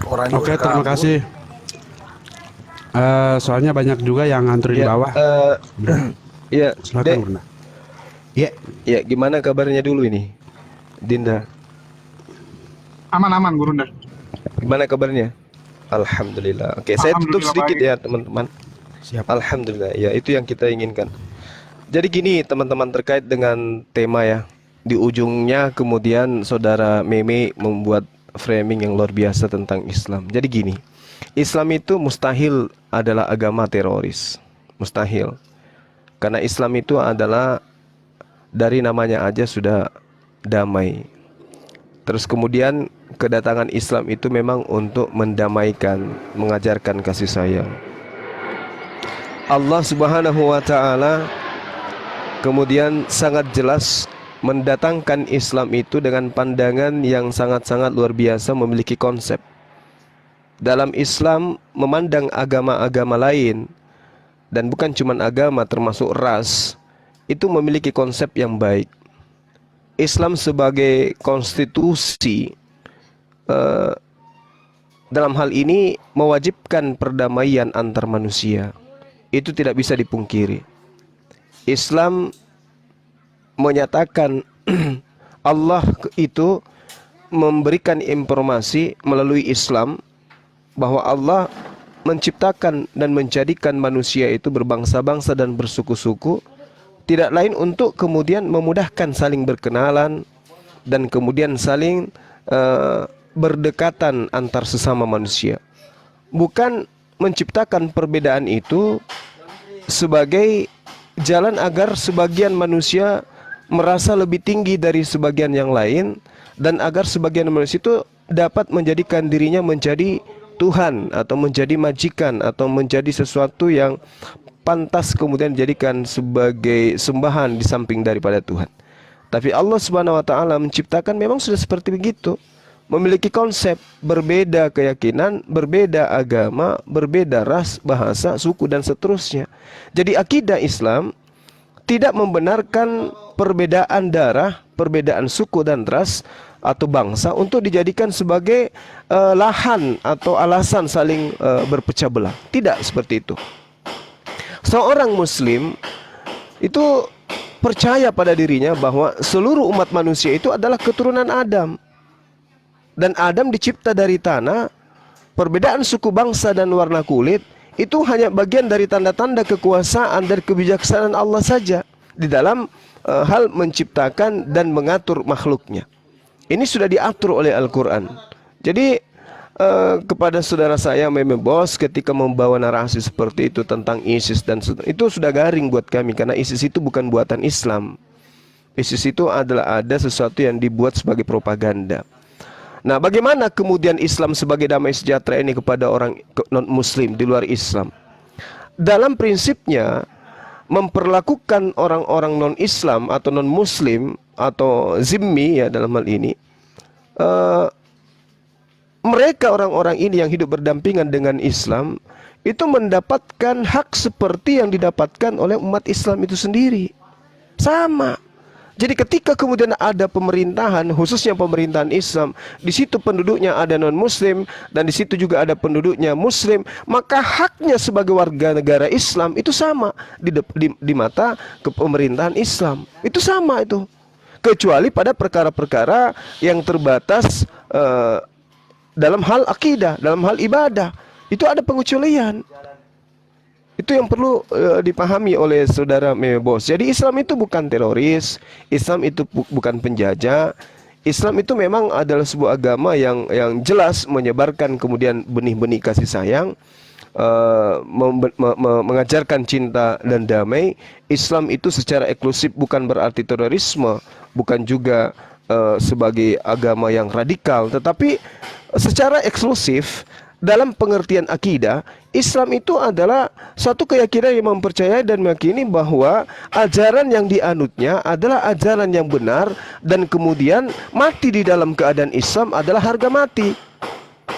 Orangnya Oke, udah terima kabur. kasih. Soalnya banyak juga yang nganterin Ya, bawah. Bunda, ya, silakan Dek. Bunda. Iya, Ya, gimana kabarnya dulu ini, Dinda? Aman-aman, Gurunda. Gimana kabarnya? Alhamdulillah. Oke, saya tutup Alhamdulillah sedikit baik. ya, teman-teman. siap. Alhamdulillah. Ya, itu yang kita inginkan. Jadi gini, teman-teman, terkait dengan tema ya. Di ujungnya kemudian saudara Meme membuat framing yang luar biasa tentang Islam. Jadi gini, Islam itu mustahil adalah agama teroris. Mustahil. Karena Islam itu adalah dari namanya aja sudah damai. Terus kemudian kedatangan Islam itu memang untuk mendamaikan, mengajarkan kasih sayang. Allah Subhanahu wa taala kemudian sangat jelas mendatangkan Islam itu dengan pandangan yang sangat-sangat luar biasa, memiliki konsep. Dalam Islam memandang agama-agama lain, dan bukan cuma agama termasuk ras, itu memiliki konsep yang baik. Islam sebagai konstitusi dalam hal ini mewajibkan perdamaian antar manusia. Itu tidak bisa dipungkiri. Islam menyatakan Allah itu memberikan informasi melalui Islam bahwa Allah menciptakan dan menjadikan manusia itu berbangsa-bangsa dan bersuku-suku, tidak lain untuk kemudian memudahkan saling berkenalan dan kemudian saling berdekatan antar sesama manusia. Bukan menciptakan perbedaan itu sebagai jalan agar sebagian manusia merasa lebih tinggi dari sebagian yang lain, dan agar sebagian manusia itu dapat menjadikan dirinya menjadi Tuhan atau menjadi majikan atau menjadi sesuatu yang pantas kemudian dijadikan sebagai sembahan di samping daripada Tuhan. Tapi Allah Subhanahu wa taala menciptakan memang sudah seperti begitu. Memiliki konsep, berbeda keyakinan, berbeda agama, berbeda ras, bahasa, suku dan seterusnya. Jadi akidah Islam tidak membenarkan perbedaan darah, perbedaan suku dan ras atau bangsa untuk dijadikan sebagai lahan atau alasan saling berpecah belah. Tidak seperti itu. Seorang muslim itu percaya pada dirinya bahwa seluruh umat manusia itu adalah keturunan Adam. Dan Adam dicipta dari tanah. Perbedaan suku bangsa dan warna kulit itu hanya bagian dari tanda-tanda kekuasaan dan kebijaksanaan Allah saja di dalam hal menciptakan dan mengatur makhluknya. Ini sudah diatur oleh Al-Quran. Jadi kepada saudara saya Meme Bos ketika membawa narasi seperti itu tentang ISIS dan itu sudah garing buat kami, karena ISIS itu bukan buatan Islam. ISIS itu adalah ada sesuatu yang dibuat sebagai propaganda. Nah, bagaimana kemudian Islam sebagai damai sejahtera ini kepada orang non-Muslim di luar Islam? Dalam prinsipnya memperlakukan orang-orang non-Islam atau non-Muslim atau zimmi ya dalam hal ini, mereka orang-orang ini yang hidup berdampingan dengan Islam itu mendapatkan hak seperti yang didapatkan oleh umat Islam itu sendiri. Sama. Jadi ketika kemudian ada pemerintahan, khususnya pemerintahan Islam, di situ penduduknya ada non-Muslim dan di situ juga ada penduduknya Muslim, maka haknya sebagai warga negara Islam itu sama di mata pemerintahan Islam. Itu sama itu. Kecuali pada perkara-perkara yang terbatas dalam hal akidah, dalam hal ibadah, itu ada pengecualian. Itu yang perlu dipahami oleh saudara Meme Bos. Jadi Islam itu bukan teroris, Islam itu bukan penjajah. Islam itu memang adalah sebuah agama yang jelas menyebarkan kemudian benih-benih kasih sayang, mengajarkan cinta dan damai. Islam itu secara eksklusif bukan berarti terorisme, bukan juga sebagai agama yang radikal, tetapi secara eksklusif dalam pengertian akidah, Islam itu adalah satu keyakinan yang mempercayai dan meyakini bahwa ajaran yang dianutnya adalah ajaran yang benar, dan kemudian mati di dalam keadaan Islam adalah harga mati.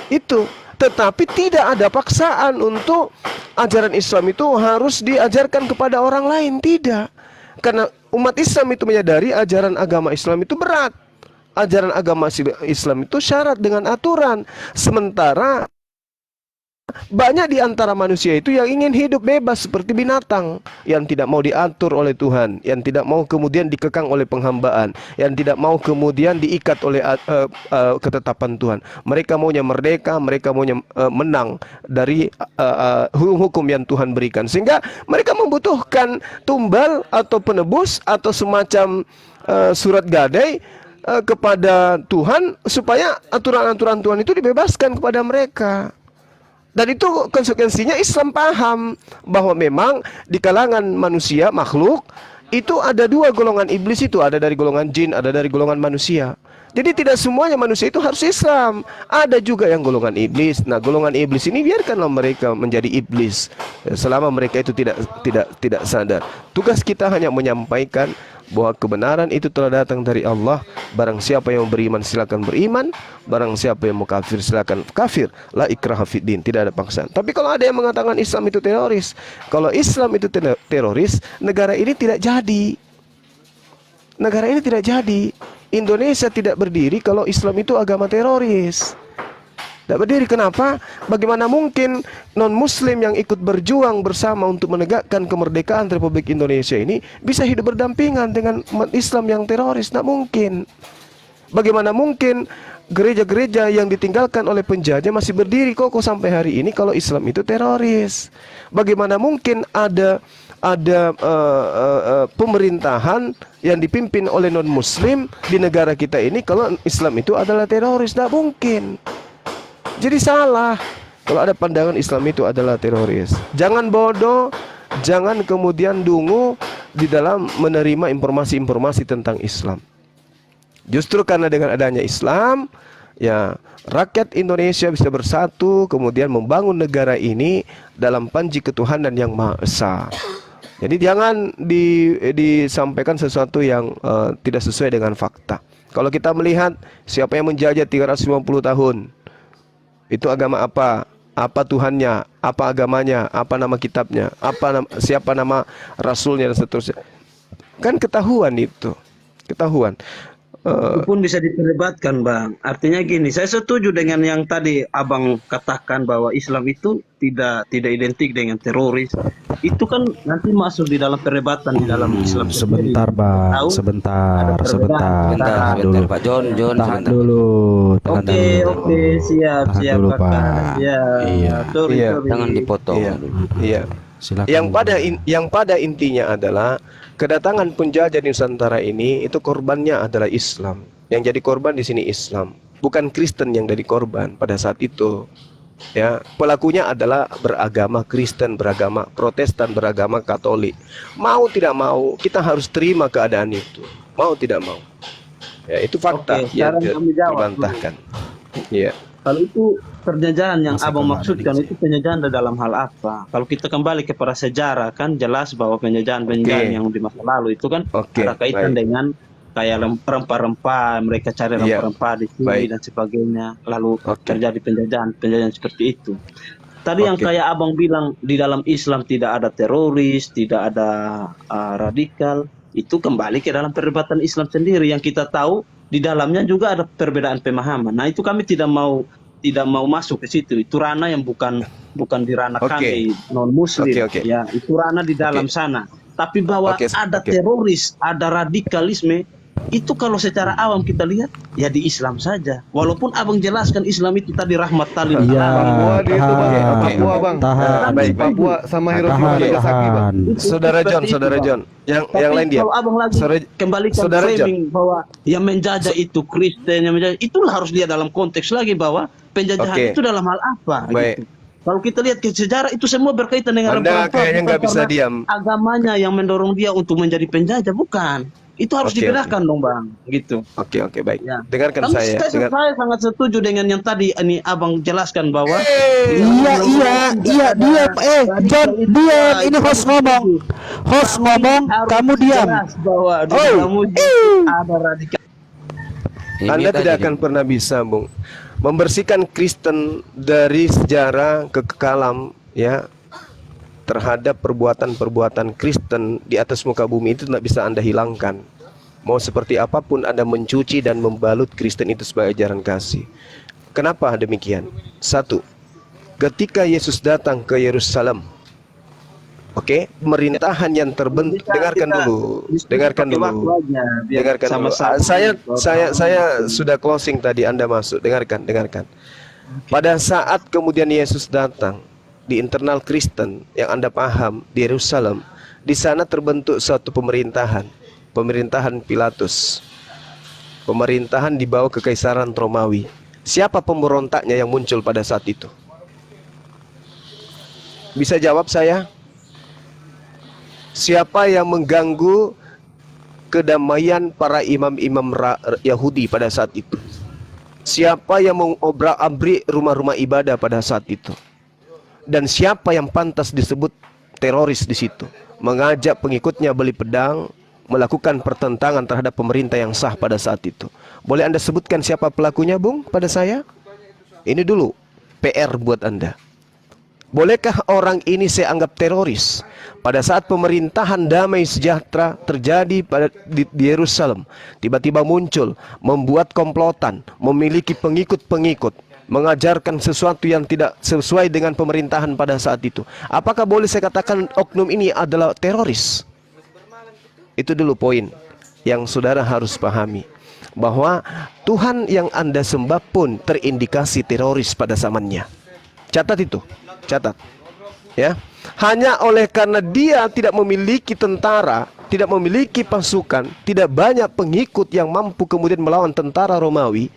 Itu. Tetapi tidak ada paksaan untuk ajaran Islam itu harus diajarkan kepada orang lain, tidak. Karena umat Islam itu menyadari ajaran agama Islam itu berat. ajaran agama Islam itu syarat dengan aturan. Sementara banyak di antara manusia itu yang ingin hidup bebas seperti binatang, yang tidak mau diatur oleh Tuhan, yang tidak mau kemudian dikekang oleh penghambaan, yang tidak mau kemudian diikat oleh ketetapan Tuhan. Mereka maunya merdeka, mereka maunya menang dari hukum-hukum yang Tuhan berikan. Sehingga mereka membutuhkan tumbal atau penebus atau semacam surat gadai kepada Tuhan supaya aturan-aturan Tuhan itu dibebaskan kepada mereka. Dan itu konsekuensinya Islam paham bahwa memang di kalangan manusia, makhluk, itu ada dua golongan iblis itu. Ada dari golongan jin, ada dari golongan manusia. Jadi tidak semuanya manusia itu harus Islam. Ada juga yang golongan iblis. Nah, golongan iblis ini biarkanlah mereka menjadi iblis selama mereka itu tidak sadar. Tugas kita hanya menyampaikan bahwa kebenaran itu telah datang dari Allah. Barang siapa yang beriman silakan beriman, barang siapa yang mau kafir silakan kafir. La ikraha fiddin, tidak ada paksaan. Tapi kalau ada yang mengatakan Islam itu teroris, kalau Islam itu teroris, negara ini tidak jadi. Negara ini tidak jadi. Indonesia tidak berdiri kalau Islam itu agama teroris. Tidak berdiri. Kenapa? Bagaimana mungkin non-muslim yang ikut berjuang bersama untuk menegakkan kemerdekaan Republik Indonesia ini bisa hidup berdampingan dengan umat Islam yang teroris? Tidak mungkin. Bagaimana mungkin gereja-gereja yang ditinggalkan oleh penjajah masih berdiri kokoh sampai hari ini kalau Islam itu teroris? Bagaimana mungkin ada pemerintahan yang dipimpin oleh non-muslim di negara kita ini kalau Islam itu adalah teroris? Tidak mungkin. Jadi salah kalau ada pandangan Islam itu adalah teroris. Jangan bodoh, jangan kemudian dungu di dalam menerima informasi-informasi tentang Islam. Justru karena dengan adanya Islam, ya rakyat Indonesia bisa bersatu, kemudian membangun negara ini dalam panji ketuhanan yang Maha Esa. Jadi jangan disampaikan sesuatu yang tidak sesuai dengan fakta. Kalau kita melihat siapa yang menjajah 350 tahun, itu agama apa? Apa Tuhannya? Apa agamanya? Apa nama kitabnya? Siapa nama rasulnya dan seterusnya? Kan ketahuan itu. Ketahuan. Itu pun bisa diperdebatkan, Bang. Artinya gini, saya setuju dengan yang tadi Abang katakan bahwa Islam itu tidak identik dengan teroris. Itu kan nanti masuk di dalam perdebatan di dalam Islam sendiri. Sebentar, Bang. Tahu? Sebentar. Sebentar, Pak John, Tahan sebentar. dulu. Oke, siap, Tahan siap, dulu, Kakak. Pak. Ya, Iya. sorry. Jangan dipotong. Iya. Iya. Silakan. Yang pada intinya adalah kedatangan penjajah Nusantara ini itu korbannya adalah Islam. Yang jadi korban di sini Islam, bukan Kristen yang jadi korban pada saat itu. Ya, pelakunya adalah beragama Kristen, beragama Protestan, beragama Katolik. Mau tidak mau, kita harus terima keadaan itu. Mau tidak mau. Ya, itu fakta Oke, yang sekarang kami jawab. dibantahkan. Iya. Kalau itu penjajahan yang Masa Abang kembali maksudkan sih. itu penjajahan dalam hal apa? Kalau kita kembali kepada sejarah kan jelas bahwa penjajahan-penjajahan Oke. yang di masa lalu itu kan Oke, ada kaitan baik. dengan kayak rempah-rempah, mereka cari Iya, rempah-rempah di sini baik. dan sebagainya, lalu Oke. terjadi penjajahan seperti itu. Tadi yang Oke. kayak Abang bilang di dalam Islam tidak ada teroris, tidak ada radikal, itu kembali ke dalam perdebatan Islam sendiri yang kita tahu di dalamnya juga ada perbedaan pemahaman. Nah, itu kami tidak mau masuk ke situ. Itu ranah yang bukan di ranah Oke. kami non muslim. Oke. Ya, itu ranah di dalam sana. Tapi bahwa Oke, ada oke. teroris, ada radikalisme, itu kalau secara awam kita lihat ya di Islam saja. Walaupun Abang jelaskan Islam itu tadi rahmatan lil Iya, alamin. Papua di itu bang, tahan. Papua bang. Tahan. Baik, baik. Papua sama Hiroshima Tahan, Nagasaki bang. tahan. Itu Saudara seperti John, itu, Saudara Bang. John, yang Tapi lain dia. kalau Abang lagi kembalikan Saudara John. framing bahwa yang menjajah itu Kristen, yang menjajah itulah harus lihat dalam konteks lagi bahwa penjajahan Oke. itu dalam hal apa. Baik. Gitu. Kalau kita lihat ke sejarah itu semua berkaitan dengan Anda rempah-rempah, kayaknya bukan nggak bisa karena diam. agamanya yang mendorong dia untuk menjadi penjajah, bukan. Itu harus Oke, dibedakan dong, Bang. Gitu. Oke, baik. Ya. Dengarkan Tapi saya. saya sangat setuju dengan yang tadi ini Abang jelaskan bahwa Iya, diam. John, diam. Ini host ngomong. Host ngomong, kamu diam. jelas bahwa di Oh. dalam wujud ada radikal. Anda tidak akan pernah bisa, Bung, membersihkan Kristen dari sejarah kekekalan ya terhadap perbuatan-perbuatan Kristen di atas muka bumi itu tidak bisa Anda hilangkan. Mau seperti apapun Anda mencuci dan membalut Kristen itu sebagai ajaran kasih. Kenapa demikian? Satu, ketika Yesus datang ke Yerusalem, oke, pemerintahan yang terbentuk, dengarkan dulu, dengarkan dulu, dengarkan dulu. Saya sudah closing tadi, Anda masuk, dengarkan. Pada saat kemudian Yesus datang di internal Kristen yang Anda paham di Yerusalem, di sana terbentuk suatu pemerintahan Pilatus, pemerintahan di bawah kekaisaran Romawi. Siapa pemberontaknya yang muncul pada saat itu? Bisa jawab saya? Siapa yang mengganggu kedamaian para imam-imam Yahudi pada saat itu? Siapa yang mengobrak-abrik rumah-rumah ibadah pada saat itu? Dan siapa yang pantas disebut teroris di situ? Mengajak pengikutnya beli pedang, melakukan pertentangan terhadap pemerintah yang sah pada saat itu. Boleh Anda sebutkan siapa pelakunya, Bung, pada saya? Ini dulu PR buat Anda. Bolehkah orang ini saya anggap teroris? Pada saat pemerintahan damai sejahtera terjadi di Yerusalem, tiba-tiba muncul, membuat komplotan, memiliki pengikut-pengikut, mengajarkan sesuatu yang tidak sesuai dengan pemerintahan pada saat itu. Apakah boleh saya katakan oknum ini adalah teroris? Itu dulu poin yang saudara harus pahami, bahwa Tuhan yang Anda sembah pun terindikasi teroris pada zamannya. Catat itu, catat ya. Hanya oleh karena dia tidak memiliki tentara, tidak memiliki pasukan, tidak banyak pengikut yang mampu kemudian melawan tentara Romawi,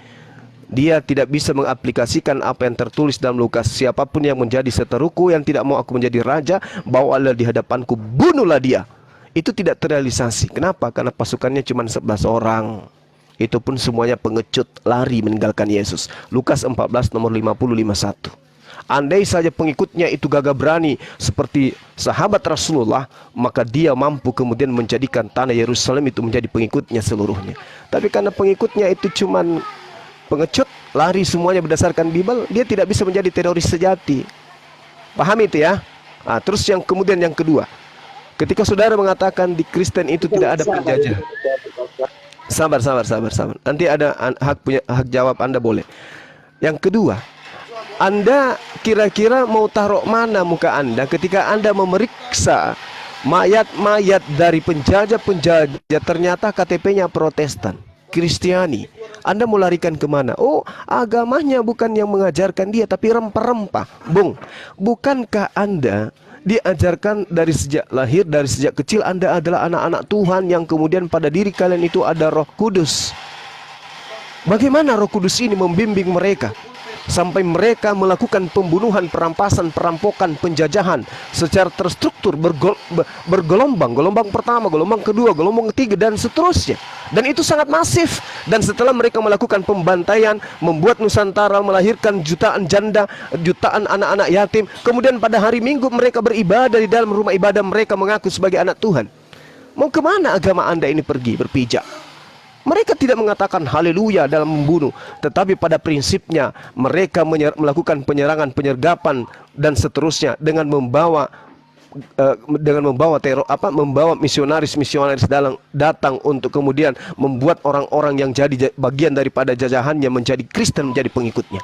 dia tidak bisa mengaplikasikan apa yang tertulis dalam Lukas. Siapapun yang menjadi seteruku, yang tidak mau aku menjadi raja, bawalah di hadapanku, bunuhlah dia. Itu tidak terrealisasi. Kenapa? Karena pasukannya cuma 11 orang. Itu pun semuanya pengecut, lari meninggalkan Yesus. Lukas 14 nomor 50-51. Andai saja pengikutnya itu gagah berani seperti sahabat Rasulullah, maka dia mampu kemudian menjadikan tanah Yerusalem itu menjadi pengikutnya seluruhnya. Tapi karena pengikutnya itu cuma pengecut, lari semuanya berdasarkan Bible, dia tidak bisa menjadi teroris sejati. Paham itu ya? Nah, terus yang kemudian yang kedua, ketika saudara mengatakan di Kristen itu tidak ada penjajah. Sabar. Nanti ada hak jawab Anda, boleh. Yang kedua, Anda kira-kira mau taruh mana muka Anda ketika Anda memeriksa mayat-mayat dari penjajah-penjajah, ternyata KTP-nya Protestan, Kristiani. Anda mau larikan kemana? Oh, agamanya bukan yang mengajarkan dia, tapi rempah-rempah. Bung, bukankah Anda diajarkan dari sejak lahir, dari sejak kecil Anda adalah anak-anak Tuhan yang kemudian pada diri kalian itu ada Roh Kudus? Bagaimana Roh Kudus ini membimbing mereka sampai mereka melakukan pembunuhan, perampasan, perampokan, penjajahan secara terstruktur, bergelombang, gelombang pertama, gelombang kedua, gelombang ketiga, dan seterusnya. Dan itu sangat masif. Dan setelah mereka melakukan pembantaian, membuat Nusantara melahirkan jutaan janda, jutaan anak-anak yatim, kemudian pada hari Minggu mereka beribadah di dalam rumah ibadah mereka, mengaku sebagai anak Tuhan. Mau kemana agama Anda ini pergi berpijak? Mereka tidak mengatakan haleluya dalam membunuh, tetapi pada prinsipnya mereka melakukan penyerangan, penyergapan, dan seterusnya dengan membawa membawa misionaris datang untuk kemudian membuat orang-orang yang jadi bagian daripada jajahannya menjadi Kristen, menjadi pengikutnya.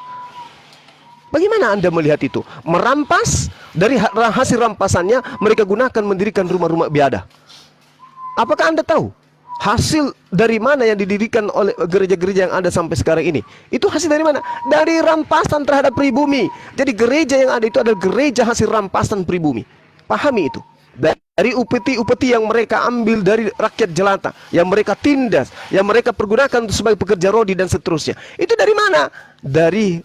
Bagaimana Anda melihat itu? Merampas, dari hasil rampasannya mereka gunakan mendirikan rumah-rumah ibadah. Apakah Anda tahu hasil dari mana yang didirikan oleh gereja-gereja yang ada sampai sekarang ini? Itu hasil dari mana? Dari rampasan terhadap pribumi. Jadi gereja yang ada itu adalah gereja hasil rampasan pribumi. Pahami itu. Dari upeti-upeti yang mereka ambil dari rakyat jelata, yang mereka tindas, yang mereka pergunakan sebagai pekerja rodi dan seterusnya. Itu dari mana? Dari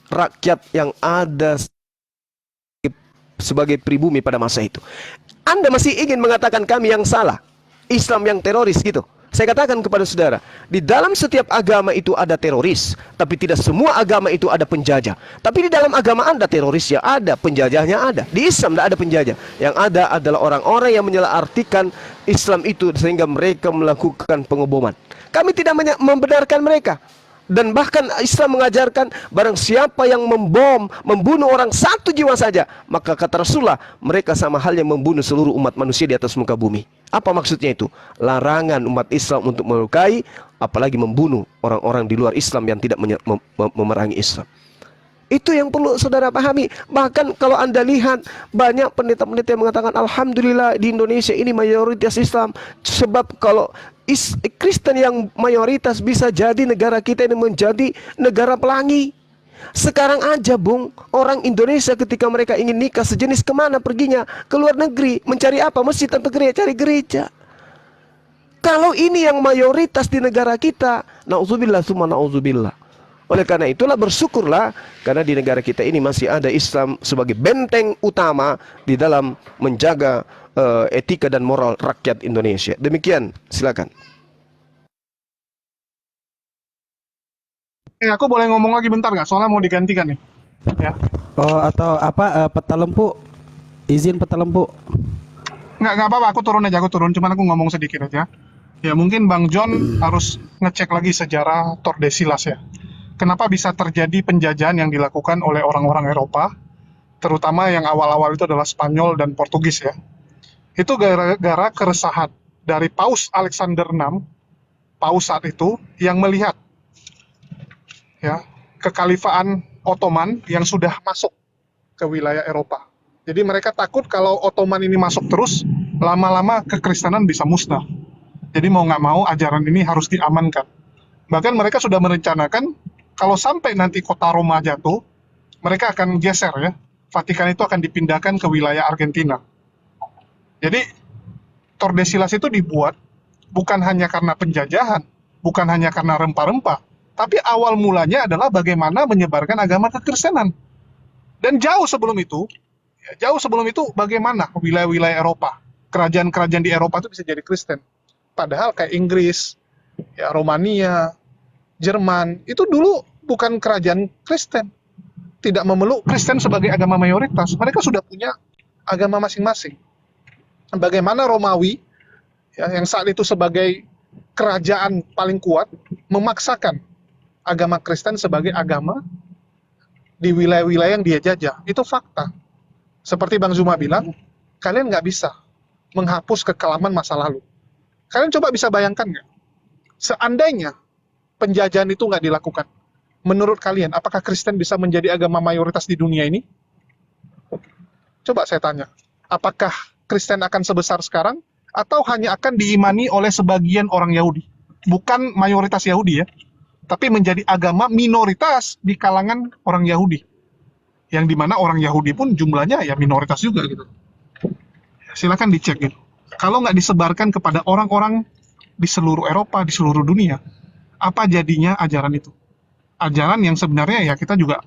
rakyat yang ada sebagai pribumi pada masa itu. Anda masih ingin mengatakan kami yang salah, Islam yang teroris gitu? Saya katakan kepada saudara, di dalam setiap agama itu ada teroris, tapi tidak semua agama itu ada penjajah. Tapi di dalam agama Anda terorisnya ada, penjajahnya ada. Di Islam tidak ada penjajah. Yang ada adalah orang-orang yang menyalahartikan Islam itu sehingga mereka melakukan pengeboman. Kami tidak membenarkan mereka. Dan bahkan Islam mengajarkan barang siapa yang membunuh orang satu jiwa saja, maka kata Rasulullah, mereka sama halnya membunuh seluruh umat manusia di atas muka bumi. Apa maksudnya itu? Larangan umat Islam untuk melukai, apalagi membunuh orang-orang di luar Islam yang tidak memerangi Islam. Itu yang perlu saudara pahami. Bahkan kalau Anda lihat, banyak pendeta-pendeta yang mengatakan, alhamdulillah di Indonesia ini mayoritas Islam. Sebab kalau Kristen yang mayoritas, bisa jadi negara kita ini menjadi negara pelangi. Sekarang aja Bung, orang Indonesia ketika mereka ingin nikah sejenis, kemana perginya? Ke luar negeri. Mencari apa? Masjid atau gereja? Cari gereja. Kalau ini yang mayoritas di negara kita, na'udzubillah summa na'udzubillah. Oleh karena itulah bersyukurlah, karena di negara kita ini masih ada Islam sebagai benteng utama di dalam menjaga etika dan moral rakyat Indonesia. Demikian, silakan. Aku boleh ngomong lagi bentar nggak? Soalnya mau digantikan nih. Ya. Oh, atau apa, peta lempu? Izin peta lempu. Nggak apa-apa, aku turun aja, cuman aku ngomong sedikit aja. Ya mungkin Bang John harus ngecek lagi sejarah Tordesillas ya. Kenapa bisa terjadi penjajahan yang dilakukan oleh orang-orang Eropa, terutama yang awal-awal itu adalah Spanyol dan Portugis ya. Itu gara-gara keresahan dari Paus Alexander VI, Paus saat itu, yang melihat ya kekhalifaan Ottoman yang sudah masuk ke wilayah Eropa. Jadi mereka takut kalau Ottoman ini masuk terus, lama-lama kekristenan bisa musnah. Jadi mau nggak mau ajaran ini harus diamankan. Bahkan mereka sudah merencanakan kalau sampai nanti kota Roma jatuh, mereka akan geser ya. Vatikan itu akan dipindahkan ke wilayah Argentina. Jadi Tordesillas itu dibuat bukan hanya karena penjajahan, bukan hanya karena rempah-rempah, tapi awal mulanya adalah bagaimana menyebarkan agama kekristenan. Dan jauh sebelum itu bagaimana wilayah-wilayah Eropa, kerajaan-kerajaan di Eropa itu bisa jadi Kristen. Padahal kayak Inggris, ya Romania, Jerman, itu dulu bukan kerajaan Kristen. Tidak memeluk Kristen sebagai agama mayoritas. Mereka sudah punya agama masing-masing. Bagaimana Romawi, ya, yang saat itu sebagai kerajaan paling kuat, memaksakan agama Kristen sebagai agama di wilayah-wilayah yang dia jajah. Itu fakta. Seperti Bang Zuma bilang, kalian nggak bisa menghapus kekelaman masa lalu. Kalian coba bisa bayangkan nggak? Seandainya penjajahan itu nggak dilakukan, menurut kalian, apakah Kristen bisa menjadi agama mayoritas di dunia ini? Coba saya tanya, apakah Kristen akan sebesar sekarang, atau hanya akan diimani oleh sebagian orang Yahudi? Bukan mayoritas Yahudi ya, tapi menjadi agama minoritas di kalangan orang Yahudi. Yang dimana orang Yahudi pun jumlahnya ya minoritas juga gitu. Silakan dicek gitu. Kalau nggak disebarkan kepada orang-orang di seluruh Eropa, di seluruh dunia, apa jadinya ajaran itu? Ajaran yang sebenarnya ya kita juga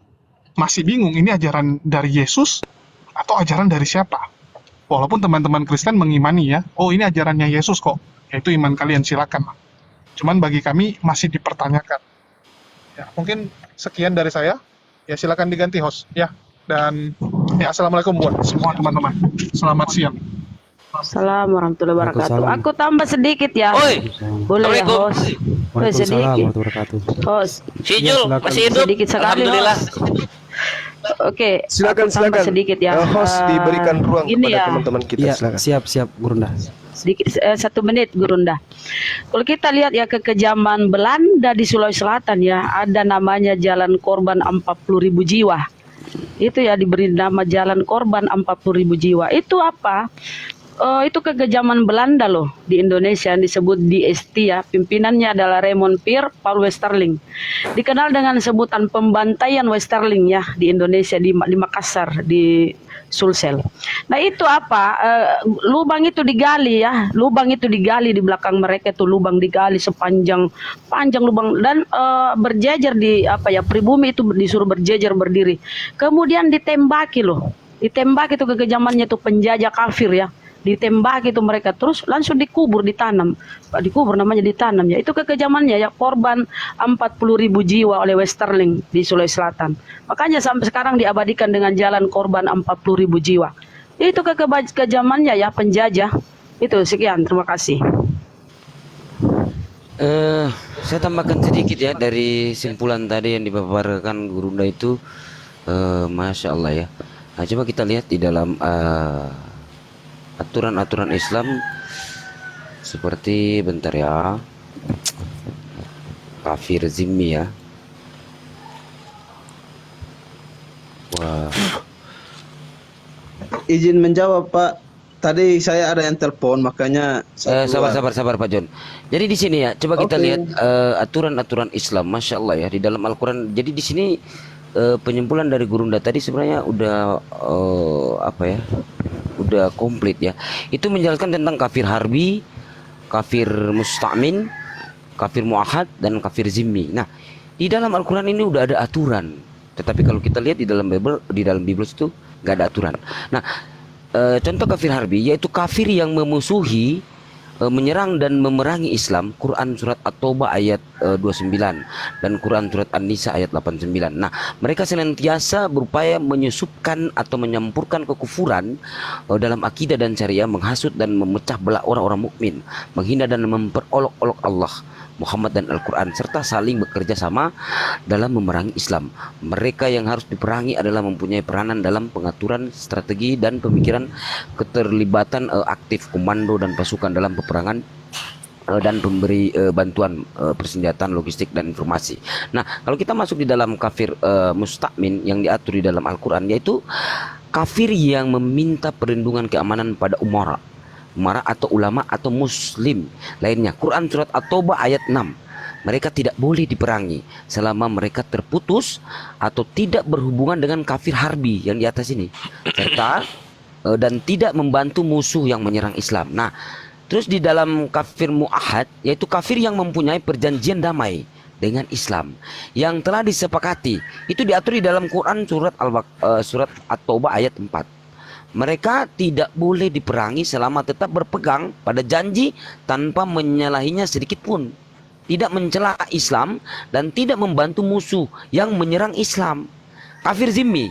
masih bingung, ini ajaran dari Yesus atau ajaran dari siapa? Walaupun teman-teman Kristen mengimani ya, oh ini ajarannya Yesus kok, yaitu iman kalian, silakan. Cuman bagi kami masih dipertanyakan. Ya, mungkin sekian dari saya. Ya silakan diganti host ya. Dan ya assalamualaikum buat semua teman-teman. Selamat siang. Assalamualaikum warahmatullahi wabarakatuh. Waalaikumsalam. Aku tambah sedikit ya. Oi, Boleh ya host? Waalaikumsalam Sedikit. warahmatullahi wabarakatuh. Host, si Jul silakan. masih hidup. sedikit sekali Alhamdulillah. host. Oke, Silakan, aku tambah silakan. sedikit ya. Host diberikan ruang Gini kepada ya, teman-teman kita. Iya, Silakan. siap Gurunda. sedikit 1 menit Gurunda. Kalau kita lihat ya kekejaman Belanda di Sulawesi Selatan ya, ada namanya Jalan Korban 40.000 jiwa. Itu ya diberi nama Jalan Korban 40.000 jiwa. Itu apa? Itu kekejaman Belanda loh di Indonesia yang disebut DST ya. Pimpinannya adalah Raymond Peer, Paul Westerling. Dikenal dengan sebutan pembantaian Westerling ya di Indonesia, di Makassar, di Sulsel. Nah itu apa? Lubang itu digali ya. Lubang itu digali di belakang mereka, itu lubang digali panjang lubang, dan berjejer di apa ya, pribumi itu disuruh berjejer berdiri. Kemudian ditembaki loh. Ditembak itu kekejamannya itu penjajah kafir ya. Ditembak itu mereka, terus langsung dikubur, ditanam. Dikubur namanya ditanam ya. Itu kekejamannya ya, korban 40.000 jiwa oleh Westerling di Sulawesi Selatan. Makanya sampai sekarang diabadikan dengan Jalan Korban 40.000 jiwa. Itu kekejamannya ya, penjajah. Itu sekian, terima kasih. Saya tambahkan sedikit ya dari simpulan tadi yang dipaparkan Gurunda itu, masya Allah ya. Nah, coba kita lihat di dalam aturan-aturan Islam seperti bentar ya, kafir zimmi ya. Wah, Izin menjawab Pak. Tadi saya ada yang telepon, makanya saya keluar. sabar Pak John. Jadi di sini ya, coba kita Oke. lihat aturan-aturan Islam, masya Allah ya, di dalam Al-Quran. Jadi di sini penyimpulan dari Gurunda tadi sebenarnya udah apa ya, udah komplit ya. Itu menjelaskan tentang kafir harbi, kafir musta'min, kafir muahad, dan kafir zimmi. Nah, di dalam Al-Quran ini udah ada aturan. Tetapi kalau kita lihat di dalam Bible itu nggak ada aturan. Nah, contoh kafir harbi yaitu kafir yang memusuhi, menyerang dan memerangi Islam. Quran surat At-Taubah ayat 29 dan Quran surat An-Nisa ayat 89. Nah, mereka senantiasa berupaya menyusupkan atau menyampurkan kekufuran dalam akidah dan syariah, menghasut dan memecah belah orang-orang mukmin, menghina dan memperolok-olok Allah, Muhammad dan Al-Quran, serta saling bekerja sama dalam memerangi Islam. Mereka yang harus diperangi adalah mempunyai peranan dalam pengaturan strategi dan pemikiran, keterlibatan aktif komando dan pasukan dalam peperangan, dan pemberi bantuan persenjataan, logistik, dan informasi. Nah, kalau kita masuk di dalam kafir musta'min yang diatur di dalam Al-Quran, yaitu kafir yang meminta perlindungan keamanan pada umara atau ulama atau muslim lainnya. Quran surat At-Taubah ayat 6. Mereka tidak boleh diperangi selama mereka terputus atau tidak berhubungan dengan kafir harbi yang di atas ini, serta dan tidak membantu musuh yang menyerang Islam. Nah, terus di dalam kafir muahad, yaitu kafir yang mempunyai perjanjian damai dengan Islam yang telah disepakati. Itu diatur di dalam Quran surat At-Taubah ayat 4. Mereka tidak boleh diperangi selama tetap berpegang pada janji tanpa menyalahinya sedikit pun, tidak mencela Islam dan tidak membantu musuh yang menyerang Islam. Kafir zimmi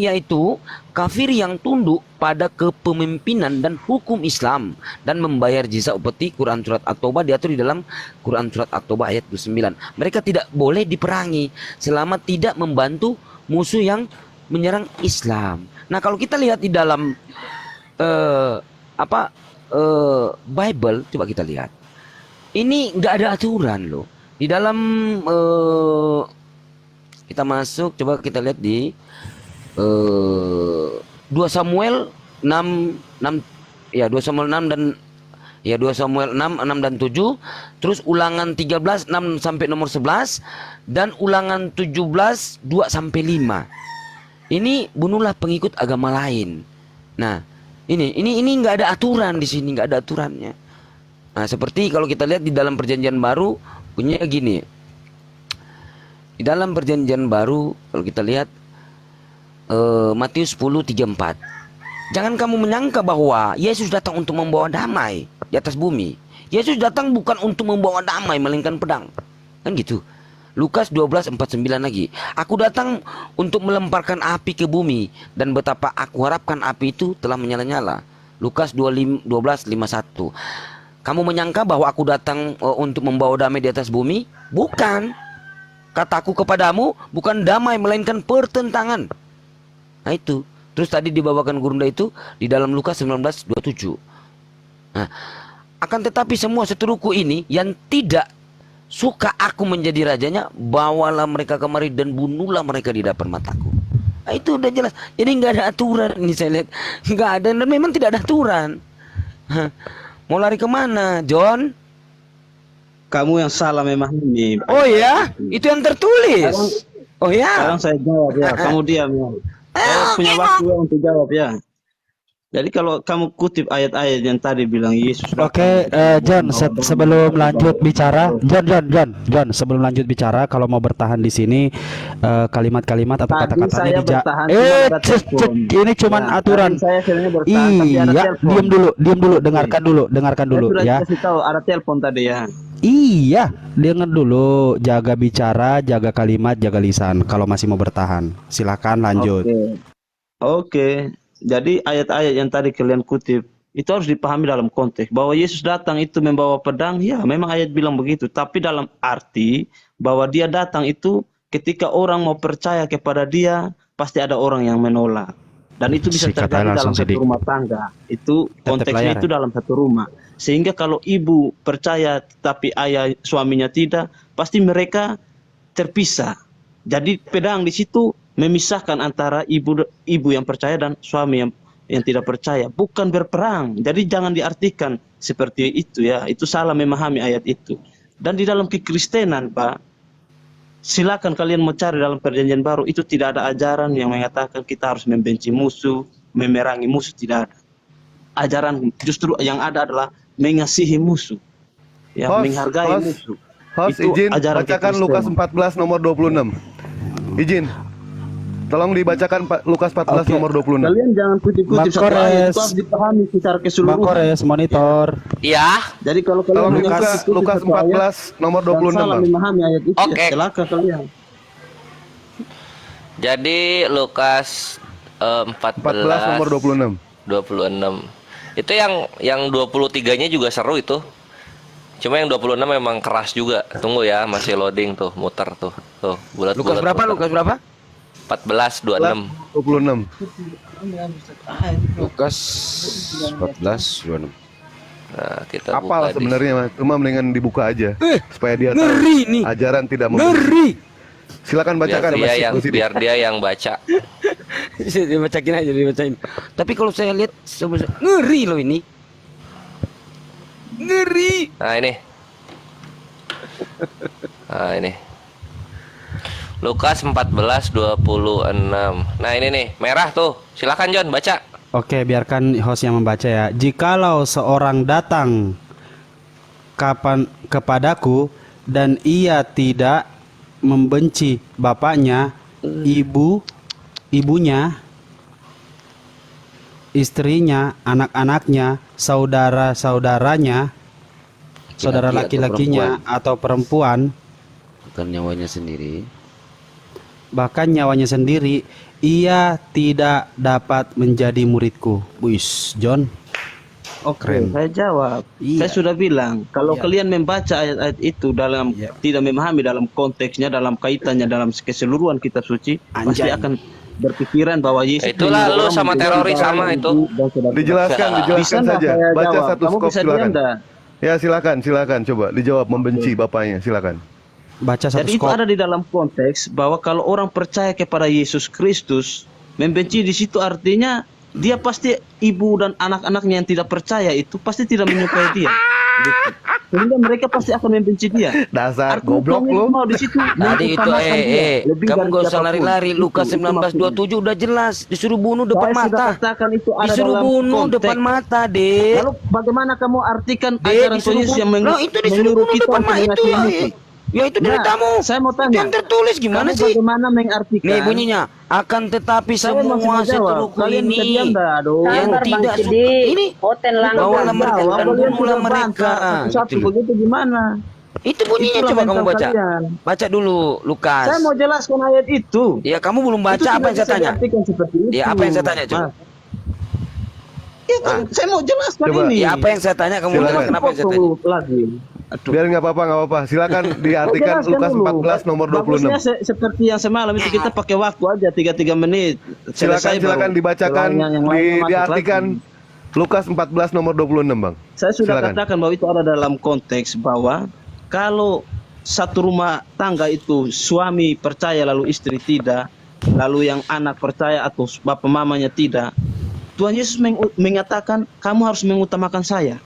yaitu kafir yang tunduk pada kepemimpinan dan hukum Islam dan membayar jizya upeti. Quran surat At-Taubah diatur di dalam Quran surat At-Taubah ayat 29. Mereka tidak boleh diperangi selama tidak membantu musuh yang menyerang Islam. Nah, kalau kita lihat di dalam Bible, coba kita lihat. Ini nggak ada aturan loh. Di dalam kita masuk, coba kita lihat di 2 Samuel 6 ya, 2 Samuel 6 dan ya 2 Samuel 6 dan 7, terus Ulangan 13 6 sampai nomor 11 dan Ulangan 17 2 sampai 5. Ini bunuhlah pengikut agama lain. Nah, ini nggak ada aturan di sini, nggak ada aturannya. Nah, seperti kalau kita lihat di dalam Perjanjian Baru punya gini. Di dalam Perjanjian Baru kalau kita lihat Matius 10:34. Jangan kamu menyangka bahwa Yesus datang untuk membawa damai di atas bumi. Yesus datang bukan untuk membawa damai melainkan pedang. Kan gitu. Lukas 12:49 lagi. Aku datang untuk melemparkan api ke bumi dan betapa aku harapkan api itu telah menyala-nyala. Lukas 12:51. Kamu menyangka bahwa aku datang untuk membawa damai di atas bumi? Bukan. Kataku kepadamu bukan damai melainkan pertentangan. Nah itu. Terus tadi dibawakan Gurunda itu di dalam Lukas 19:27. Nah, akan tetapi semua seteruku ini yang tidak suka aku menjadi rajanya, bawalah mereka kemari dan bunuhlah mereka di depan mataku. Nah, itu udah jelas. Jadi nggak ada aturan ini, saya lihat nggak ada, dan memang tidak ada aturan. Mau lari kemana, John? Kamu yang salah memahami. Oh ya, itu yang tertulis. Oh ya. Sekarang saya jawab ya, kamu diam ya. Saya punya waktu ya untuk jawab ya. Jadi kalau kamu kutip ayat-ayat yang tadi bilang Yesus. Oke, John, sebelum lanjut bicara, John, sebelum lanjut bicara, kalau mau bertahan di sini, kalimat-kalimat atau Tadi kata-katanya saya bertahan, cuma ada telepon. ini cuman Ya, aturan. tadi saya sebenarnya bertahan, tapi ada Iya, telepon. diam dulu, dengarkan dulu Saya sudah ya. kasih tahu ada telepon tadi ya. Iya, dengar dulu, jaga bicara, jaga kalimat, jaga lisan. Kalau masih mau bertahan, silakan lanjut. Oke. Jadi ayat-ayat yang tadi kalian kutip itu harus dipahami dalam konteks bahwa Yesus datang itu membawa pedang, ya memang ayat bilang begitu, tapi dalam arti bahwa dia datang itu ketika orang mau percaya kepada dia, pasti ada orang yang menolak. Dan itu bisa Sikat aja terjadi langsung, dalam satu Sidik. rumah tangga. Itu Tetep konteksnya layar itu dalam satu rumah. Sehingga kalau ibu percaya tapi ayah suaminya tidak, pasti mereka terpisah. Jadi pedang di situ memisahkan antara ibu yang percaya dan suami yang tidak percaya, bukan berperang. Jadi jangan diartikan seperti itu ya. Itu salah memahami ayat itu. Dan di dalam kekristenan, Pak, silakan kalian mencari dalam perjanjian baru, itu tidak ada ajaran yang mengatakan kita harus membenci musuh, memerangi musuh, tidak ada. Ajaran justru yang ada adalah mengasihi musuh. Ya, menghargai musuh. Host, Itu izin ajaran bacakan Lukas kekristenan. 14 nomor 26. Izin. Tolong dibacakan Lukas 14 Oke. nomor 26. Kalian jangan kutip-kutip Bang satu ayat, Kores. itu harus dipahami secara Bang keseluruhan. Kores monitor. Iya. Jadi kalau kalian Tolong hanya dibuka kutip-kutip Lukas satu ayat 14 nomor dan 26, salah Bang. memahami ayat itu, Oke. ya celaka kalian. Jadi Lukas 14 nomor 26. 26. Itu yang 23-nya juga seru itu. Cuma yang 26 memang keras juga. Tunggu ya, masih loading tuh, muter tuh. Tuh, bulat-bulat. Lukas berapa? muter. Lukas berapa? 14 26. 26. Lukas 14 26. Nah, kita Apa buka lah di- sebenarnya, Mas? Cuma mendingan dibuka aja supaya dia tahu Ngeri nih. ajaran tidak membenci. Ngeri. Silakan biar bacakan dia Mas. yang Sidik. biar dia yang baca. Dibacain aja, dibacain. Tapi kalau saya lihat ngeri loh ini. Ngeri. Nah, ini. Nah, ini. Lukas 14 26. Nah, ini nih, merah tuh. Silakan John baca. Oke, biarkan host yang membaca ya. Jikalau seorang datang kepadaku dan ia tidak membenci bapaknya, ibunya, istrinya, anak-anaknya, saudara-saudaranya, saudara Laki-laki atau laki-lakinya atau perempuan, Bukan nyawanya sendiri. bahkan nyawanya sendiri, ia tidak dapat menjadi muridku. Wis, John. Oke, Keren. saya jawab. Iya. Saya sudah bilang, kalau Iya. kalian membaca ayat-ayat itu dalam Iya. tidak memahami dalam konteksnya, dalam kaitannya, dalam keseluruhan kitab suci, pasti Anjay. akan berpikiran bahwa Yesus Itulah menyuruh lu orang sama membenci teroris bapak, sama ibu, itu. dan saudara-saudara. Dijelaskan, Bisa dijelaskan nggak saja. saya Baca jawab? satu Kamu skop bisa diam silakan. nggak? Ya, silakan coba dijawab membenci bapaknya, silakan. Baca satu Jadi itu skop. ada di dalam konteks bahwa kalau orang percaya kepada Yesus Kristus, membenci di situ artinya dia pasti ibu dan anak-anaknya yang tidak percaya itu pasti tidak menyukai dia. Gitu. Sehingga mereka pasti akan membenci dia. Dasar Artinya goblok Tuhan Yesus lu. mau di situ Tadi itu mengutamakan dia lebih kamu dari gak usah siapapun. lari-lari. Lukas Itu maksudnya. 19:27 udah jelas, disuruh bunuh depan Saya sudah mata. katakan itu ada Disuruh dalam bunuh konteks. depan mata, Dek. Lalu bagaimana kamu artikan Dek, ajaran Tuhan disuruh Yesus yang bunuh. Loh, itu disuruh menyuruh bunuh kita depan untuk mata itu. mengasihi musuh? Ya itu Nah, ceritamu. saya mau Itu tanya. yang tertulis gimana Kamu sih? bagaimana mengartikan? Nih bunyinya, akan tetapi Saya masih mau semua jawab. seteruku Kalian bisa ini diam nggak? Aduh. yang Sabar, Bang tidak suka Sidik. ini Hotel lang. bawalah mereka Jawab, dan kalian bunuhlah sudah mereka. bantah satu-satu Gitu loh. begitu gimana? Itu bunyinya Itulah coba kamu mental baca. kalian. Baca dulu Lukas. Saya mau jelaskan ayat itu. Ya kamu belum baca Itu apa tidak yang saya bisa tanya? diartikan seperti itu. Ya apa yang saya tanya coba? Mas. Ya, kan, saya mau jelaskan Coba. ini. Ya apa yang saya tanya kamu Silakan. jelaskan apa yang saya tanya? Potong lagi. Biar nggak apa-apa. Silakan diartikan Jelaskan Lukas dulu. 14 nomor 26. Bagusnya seperti yang semalam itu kita pakai waktu aja 3 menit. Selesai Silakan baru. dibacakan, Kalau yang lainnya masuk diartikan lagi. Lukas 14 nomor 26, Bang. Saya sudah Silakan. katakan bahwa itu ada dalam konteks bahwa kalau satu rumah tangga itu suami percaya lalu istri tidak, lalu yang anak percaya atau bapak mamanya tidak, Tuhan Yesus mengatakan kamu harus mengutamakan saya.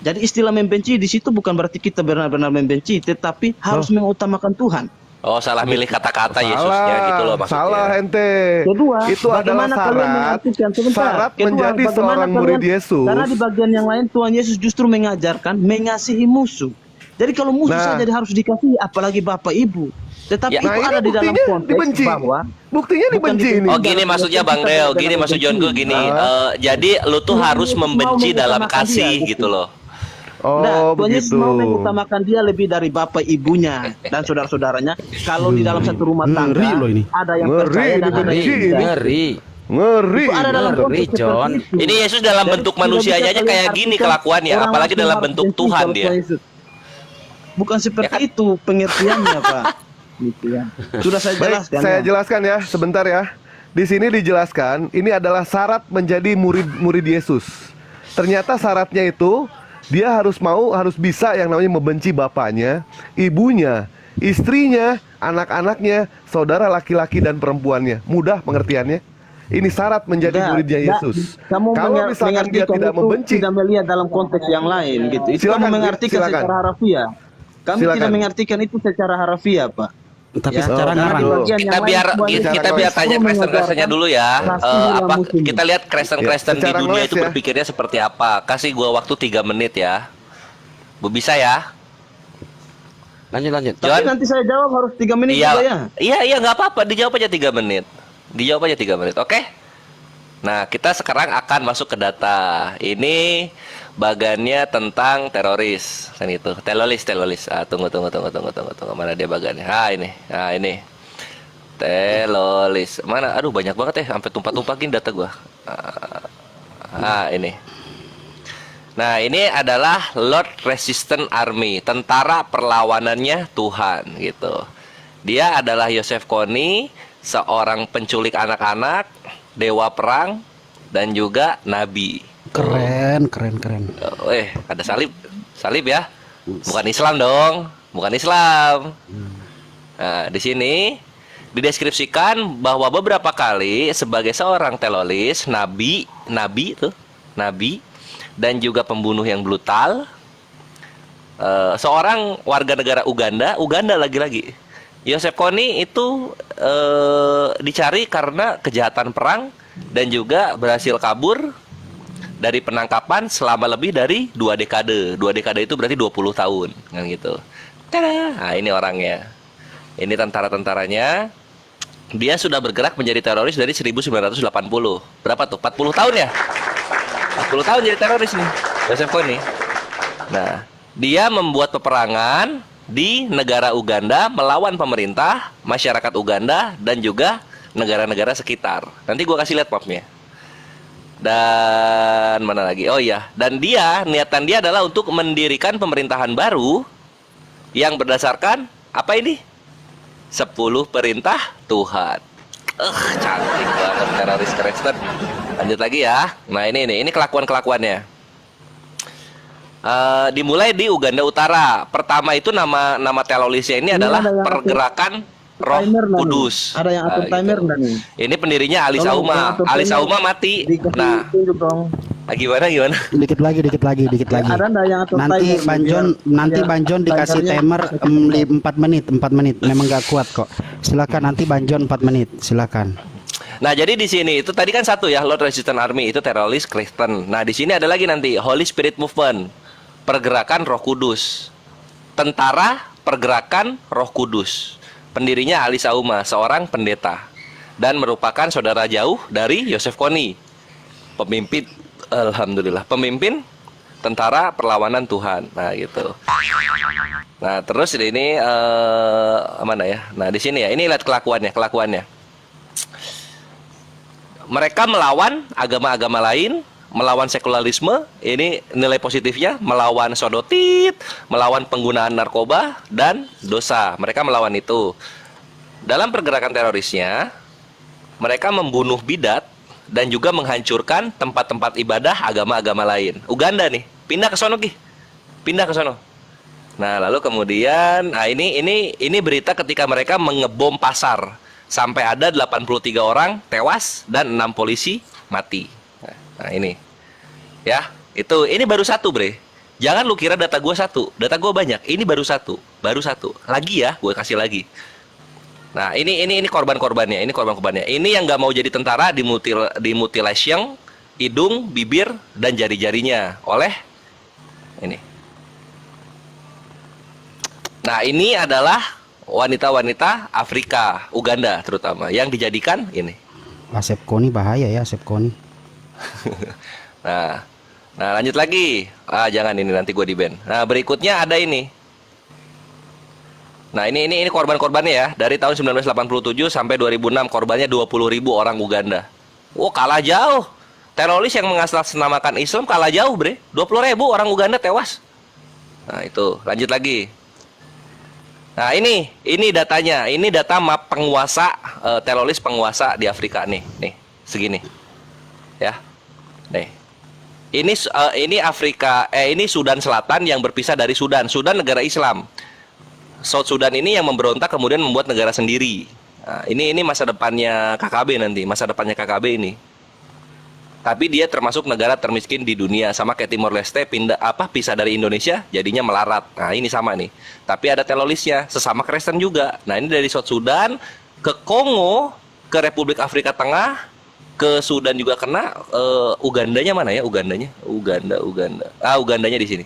Jadi istilah membenci di situ bukan berarti kita benar-benar membenci, tetapi harus mengutamakan Tuhan. Oh, salah milih kata-kata Yesusnya gitu loh maksudnya. Salah ente. Kedua, Itu adalah bagaimana kalian syarat. mengartikan sebentar. Syarat Kedua, menjadi bagaimana seorang murid kalian- Yesus. Karena di bagian yang lain Tuhan Yesus justru mengajarkan mengasihi musuh. Jadi kalau musuh Nah. saja harus dikasihi, apalagi bapak ibu. Tetapi Ya, itu ini ada di dalam buktinya konteks dibenci. bahwa Buktinya bukan dibenci ini. Oh gini maksudnya Bang Del, gini maksud Johnku gini. Jadi lu tuh Tuhan harus Yesus mau membenci dalam mengutamakan kasih dia, gitu loh. Oh, Tuhan Yesus begitu. mau mengutamakan dia lebih dari bapak ibunya dan saudara-saudaranya. Kalau di dalam satu rumah Ngeri tangga loh ini. ada yang Ngeri, percaya dan ada yang dibenci tidak. ini. Ngeri. Ngeri. Itu ada dalam Ngeri, konteks seperti John. itu. Ini Yesus dalam Jadi bentuk tidak manusia bisa aja kalian kayak gini artikan kelakuannya, orang apalagi langsung dalam harus bentuk benci Tuhan kalau dia. Tuhan Yesus. Bukan seperti kan? itu pengertiannya, Pak. Gitu ya. Sudah saya Baik, jelaskan. saya ya. jelaskan ya, sebentar ya. Di sini dijelaskan, ini adalah syarat menjadi murid Yesus. Ternyata syaratnya itu dia harus bisa yang namanya membenci bapaknya, ibunya, istrinya, anak-anaknya, saudara laki-laki dan perempuannya. Mudah pengertiannya. Ini syarat menjadi Enggak, muridnya enggak. Yesus. Kamu Kalau misalkan dia mengartikan tidak itu membenci, tidak melihat dalam konteks yang lain gitu. Itu Silakan, kamu mengartikan silakan. secara harafiah. Kami Silakan. tidak mengartikan itu secara harafiah, Pak. Tapi Ya, secara karena ngarang. di bagian Kita yang lain biar semuanya kita secara biar noise. tanya Kristen-Kristennya dulu ya. Apa Muslim. kita lihat Kristen-Kristen Ya, di secara dunia noise itu ya. berpikirnya seperti apa? Kasih gua waktu 3 menit ya. Bu bisa ya? Lanjut. Tapi John? nanti saya jawab harus 3 menit Iya, juga ya. iya nggak apa-apa. Dijawab aja 3 menit. Dijawab aja 3 menit. Oke? Nah, kita sekarang akan masuk ke data. Ini bagannya tentang teroris, kan itu. Teroris. Ah, tunggu. Mana dia bagannya? Ini. Teroris. Mana? Aduh, banyak banget ya, sampai tumpah-tumpah gini data gua. Ini. Nah, ini adalah Lord Resistance Army, tentara perlawanannya Tuhan gitu. Dia adalah Joseph Kony, seorang penculik anak-anak, dewa perang, dan juga nabi. Keren. Ada salib ya, bukan Islam dong, bukan Islam. Nah, di sini dideskripsikan bahwa beberapa kali sebagai seorang teroris, nabi, dan juga pembunuh yang brutal. Seorang warga negara Uganda lagi-lagi. Joseph Kony itu dicari karena kejahatan perang dan juga berhasil kabur dari penangkapan selama lebih dari 2 dekade. 2 dekade itu berarti 20 tahun, kan gitu. Tada! Nah, ini orangnya. Ini tentara-tentaranya. Dia sudah bergerak menjadi teroris dari 1980. Berapa tuh? 40 tahun ya? 40 tahun jadi teroris nih, Joseph Kony. Nah, dia membuat peperangan di negara Uganda melawan pemerintah, masyarakat Uganda, dan juga negara-negara sekitar. Nanti gua kasih lihat mapnya. Dan mana lagi? Oh iya, dan niatan dia adalah untuk mendirikan pemerintahan baru yang berdasarkan apa ini? 10 perintah Tuhan. Cantik banget teroris Kristen. Lanjut lagi ya. Nah, ini kelakuan-kelakuannya. Dimulai di Uganda Utara. Pertama itu nama terorisnya ini adalah ada yang Pergerakan Roh timer nggak nih? Kudus. Ada yang atur timer nggak nih? Ini pendirinya Ali Tolong, Sauma. yang atur Ali timer Sauma mati. Dikasih Nah, tunjuk dong. gimana? Dikit lagi. Ada nggak yang atur Nanti timer? Nanti Biar Banjon dikasih timernya timer 4 menit. Memang gak kuat kok. Silakan nanti Banjon 4 menit. Silakan. Nah, jadi di sini itu tadi kan satu ya, Lord Resistance Army itu teroris Kristen. Nah, di sini ada lagi nanti Holy Spirit Movement, Pergerakan Roh Kudus. Tentara Pergerakan Roh Kudus. Pendirinya Ali Sauma, seorang pendeta dan merupakan saudara jauh dari Joseph Kony. Pemimpin tentara perlawanan Tuhan. Nah, gitu. Nah, terus ini mana ya? Nah, di sini ya. Ini lihat kelakuannya. Mereka melawan agama-agama lain, melawan sekularisme. Ini nilai positifnya, melawan sodotit, melawan penggunaan narkoba dan dosa. Mereka melawan itu. Dalam pergerakan terorisnya, mereka membunuh bidat dan juga menghancurkan tempat-tempat ibadah agama-agama lain. Uganda nih, pindah ke sono Ki. Pindah ke sono. Nah, lalu kemudian ini berita ketika mereka mengebom pasar. Sampai ada 83 orang tewas dan 6 polisi mati. Nah, ini. Ya, ini baru satu, Bre. Jangan lu kira data gua satu. Data gua banyak. Ini baru satu. Lagi ya, gue kasih lagi. Nah, ini korban-korbannya. Ini yang nggak mau jadi tentara dimutilation hidung, bibir, dan jari-jarinya oleh ini. Nah, ini adalah wanita-wanita Afrika, Uganda terutama, yang dijadikan ini. Asep Kony bahaya ya, Asep Kony. Nah, lanjut lagi. Jangan, ini nanti gue di-ban. Nah, berikutnya ada ini. Nah, ini korban-korbannya ya. Dari tahun 1987 sampai 2006 korbannya 20.000 orang Uganda. Oh, kalah jauh. Teroris yang mengatasnamakan Islam kalah jauh, bre. 20.000 orang Uganda tewas. Nah, itu. Lanjut lagi. Nah, ini datanya. Ini data map penguasa teroris penguasa di Afrika nih. Nih, segini. Ya. Nih. Ini Afrika ini Sudan Selatan yang berpisah dari Sudan. Sudan negara Islam. South Sudan ini yang memberontak kemudian membuat negara sendiri. Nah, ini masa depannya KKB nanti, masa depannya KKB ini. Tapi dia termasuk negara termiskin di dunia, sama kayak Timor Leste pisah dari Indonesia jadinya melarat. Nah, ini sama nih. Tapi ada terorisnya, sesama Kristen juga. Nah, ini dari South Sudan ke Kongo, ke Republik Afrika Tengah, ke Sudan juga kena. Ugandanya mana ya? Ugandanya di sini.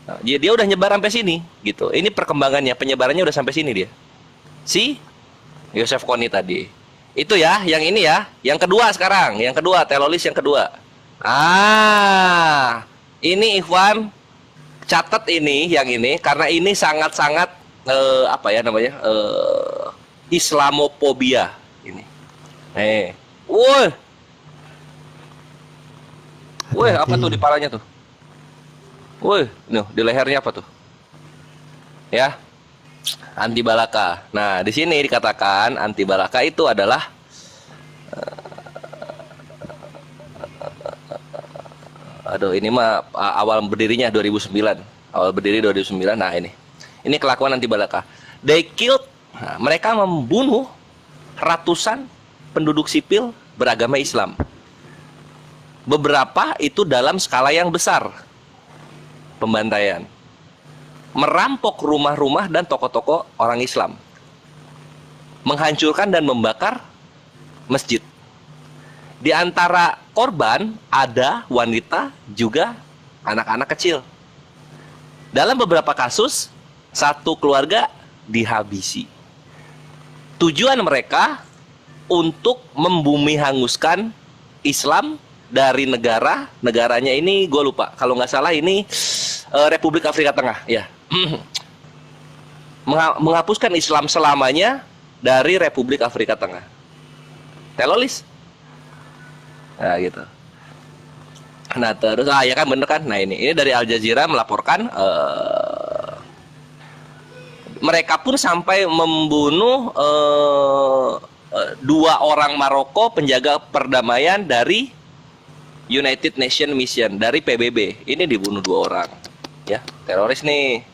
Nah, dia udah nyebar sampai sini gitu. Ini perkembangannya, penyebarannya udah sampai sini dia. Si Yosef Kony tadi. Itu ya, yang ini ya. Yang kedua sekarang, yang kedua, teroris yang kedua. Ini Ikhwan, catat ini, yang ini, karena ini sangat-sangat Islamofobia ini. Woi, apa tuh di palanya tuh? Woi, di lehernya apa tuh? Ya. Anti balaka. Nah, di sini dikatakan anti balaka itu adalah ini mah awal berdirinya 2009. Awal berdiri 2009. Nah, ini kelakuan anti balaka. They killed, mereka membunuh ratusan penduduk sipil beragama Islam. Beberapa itu dalam skala yang besar pembantaian. Merampok rumah-rumah dan toko-toko orang Islam, menghancurkan dan membakar masjid. Di antara korban ada wanita juga anak-anak kecil. Dalam beberapa kasus, satu keluarga dihabisi. Tujuan mereka untuk membumi hanguskan Islam dari negaranya ini, gue lupa. Kalau nggak salah ini Republik Afrika Tengah, ya. Menghapuskan Islam selamanya dari Republik Afrika Tengah. Teroris. Nah, gitu. Nah, terus ya kan bener kan? Nah, ini dari Al Jazeera melaporkan mereka pun sampai membunuh 2 orang Maroko penjaga perdamaian dari United Nations Mission, dari PBB. Ini dibunuh 2 orang. Ya, teroris nih.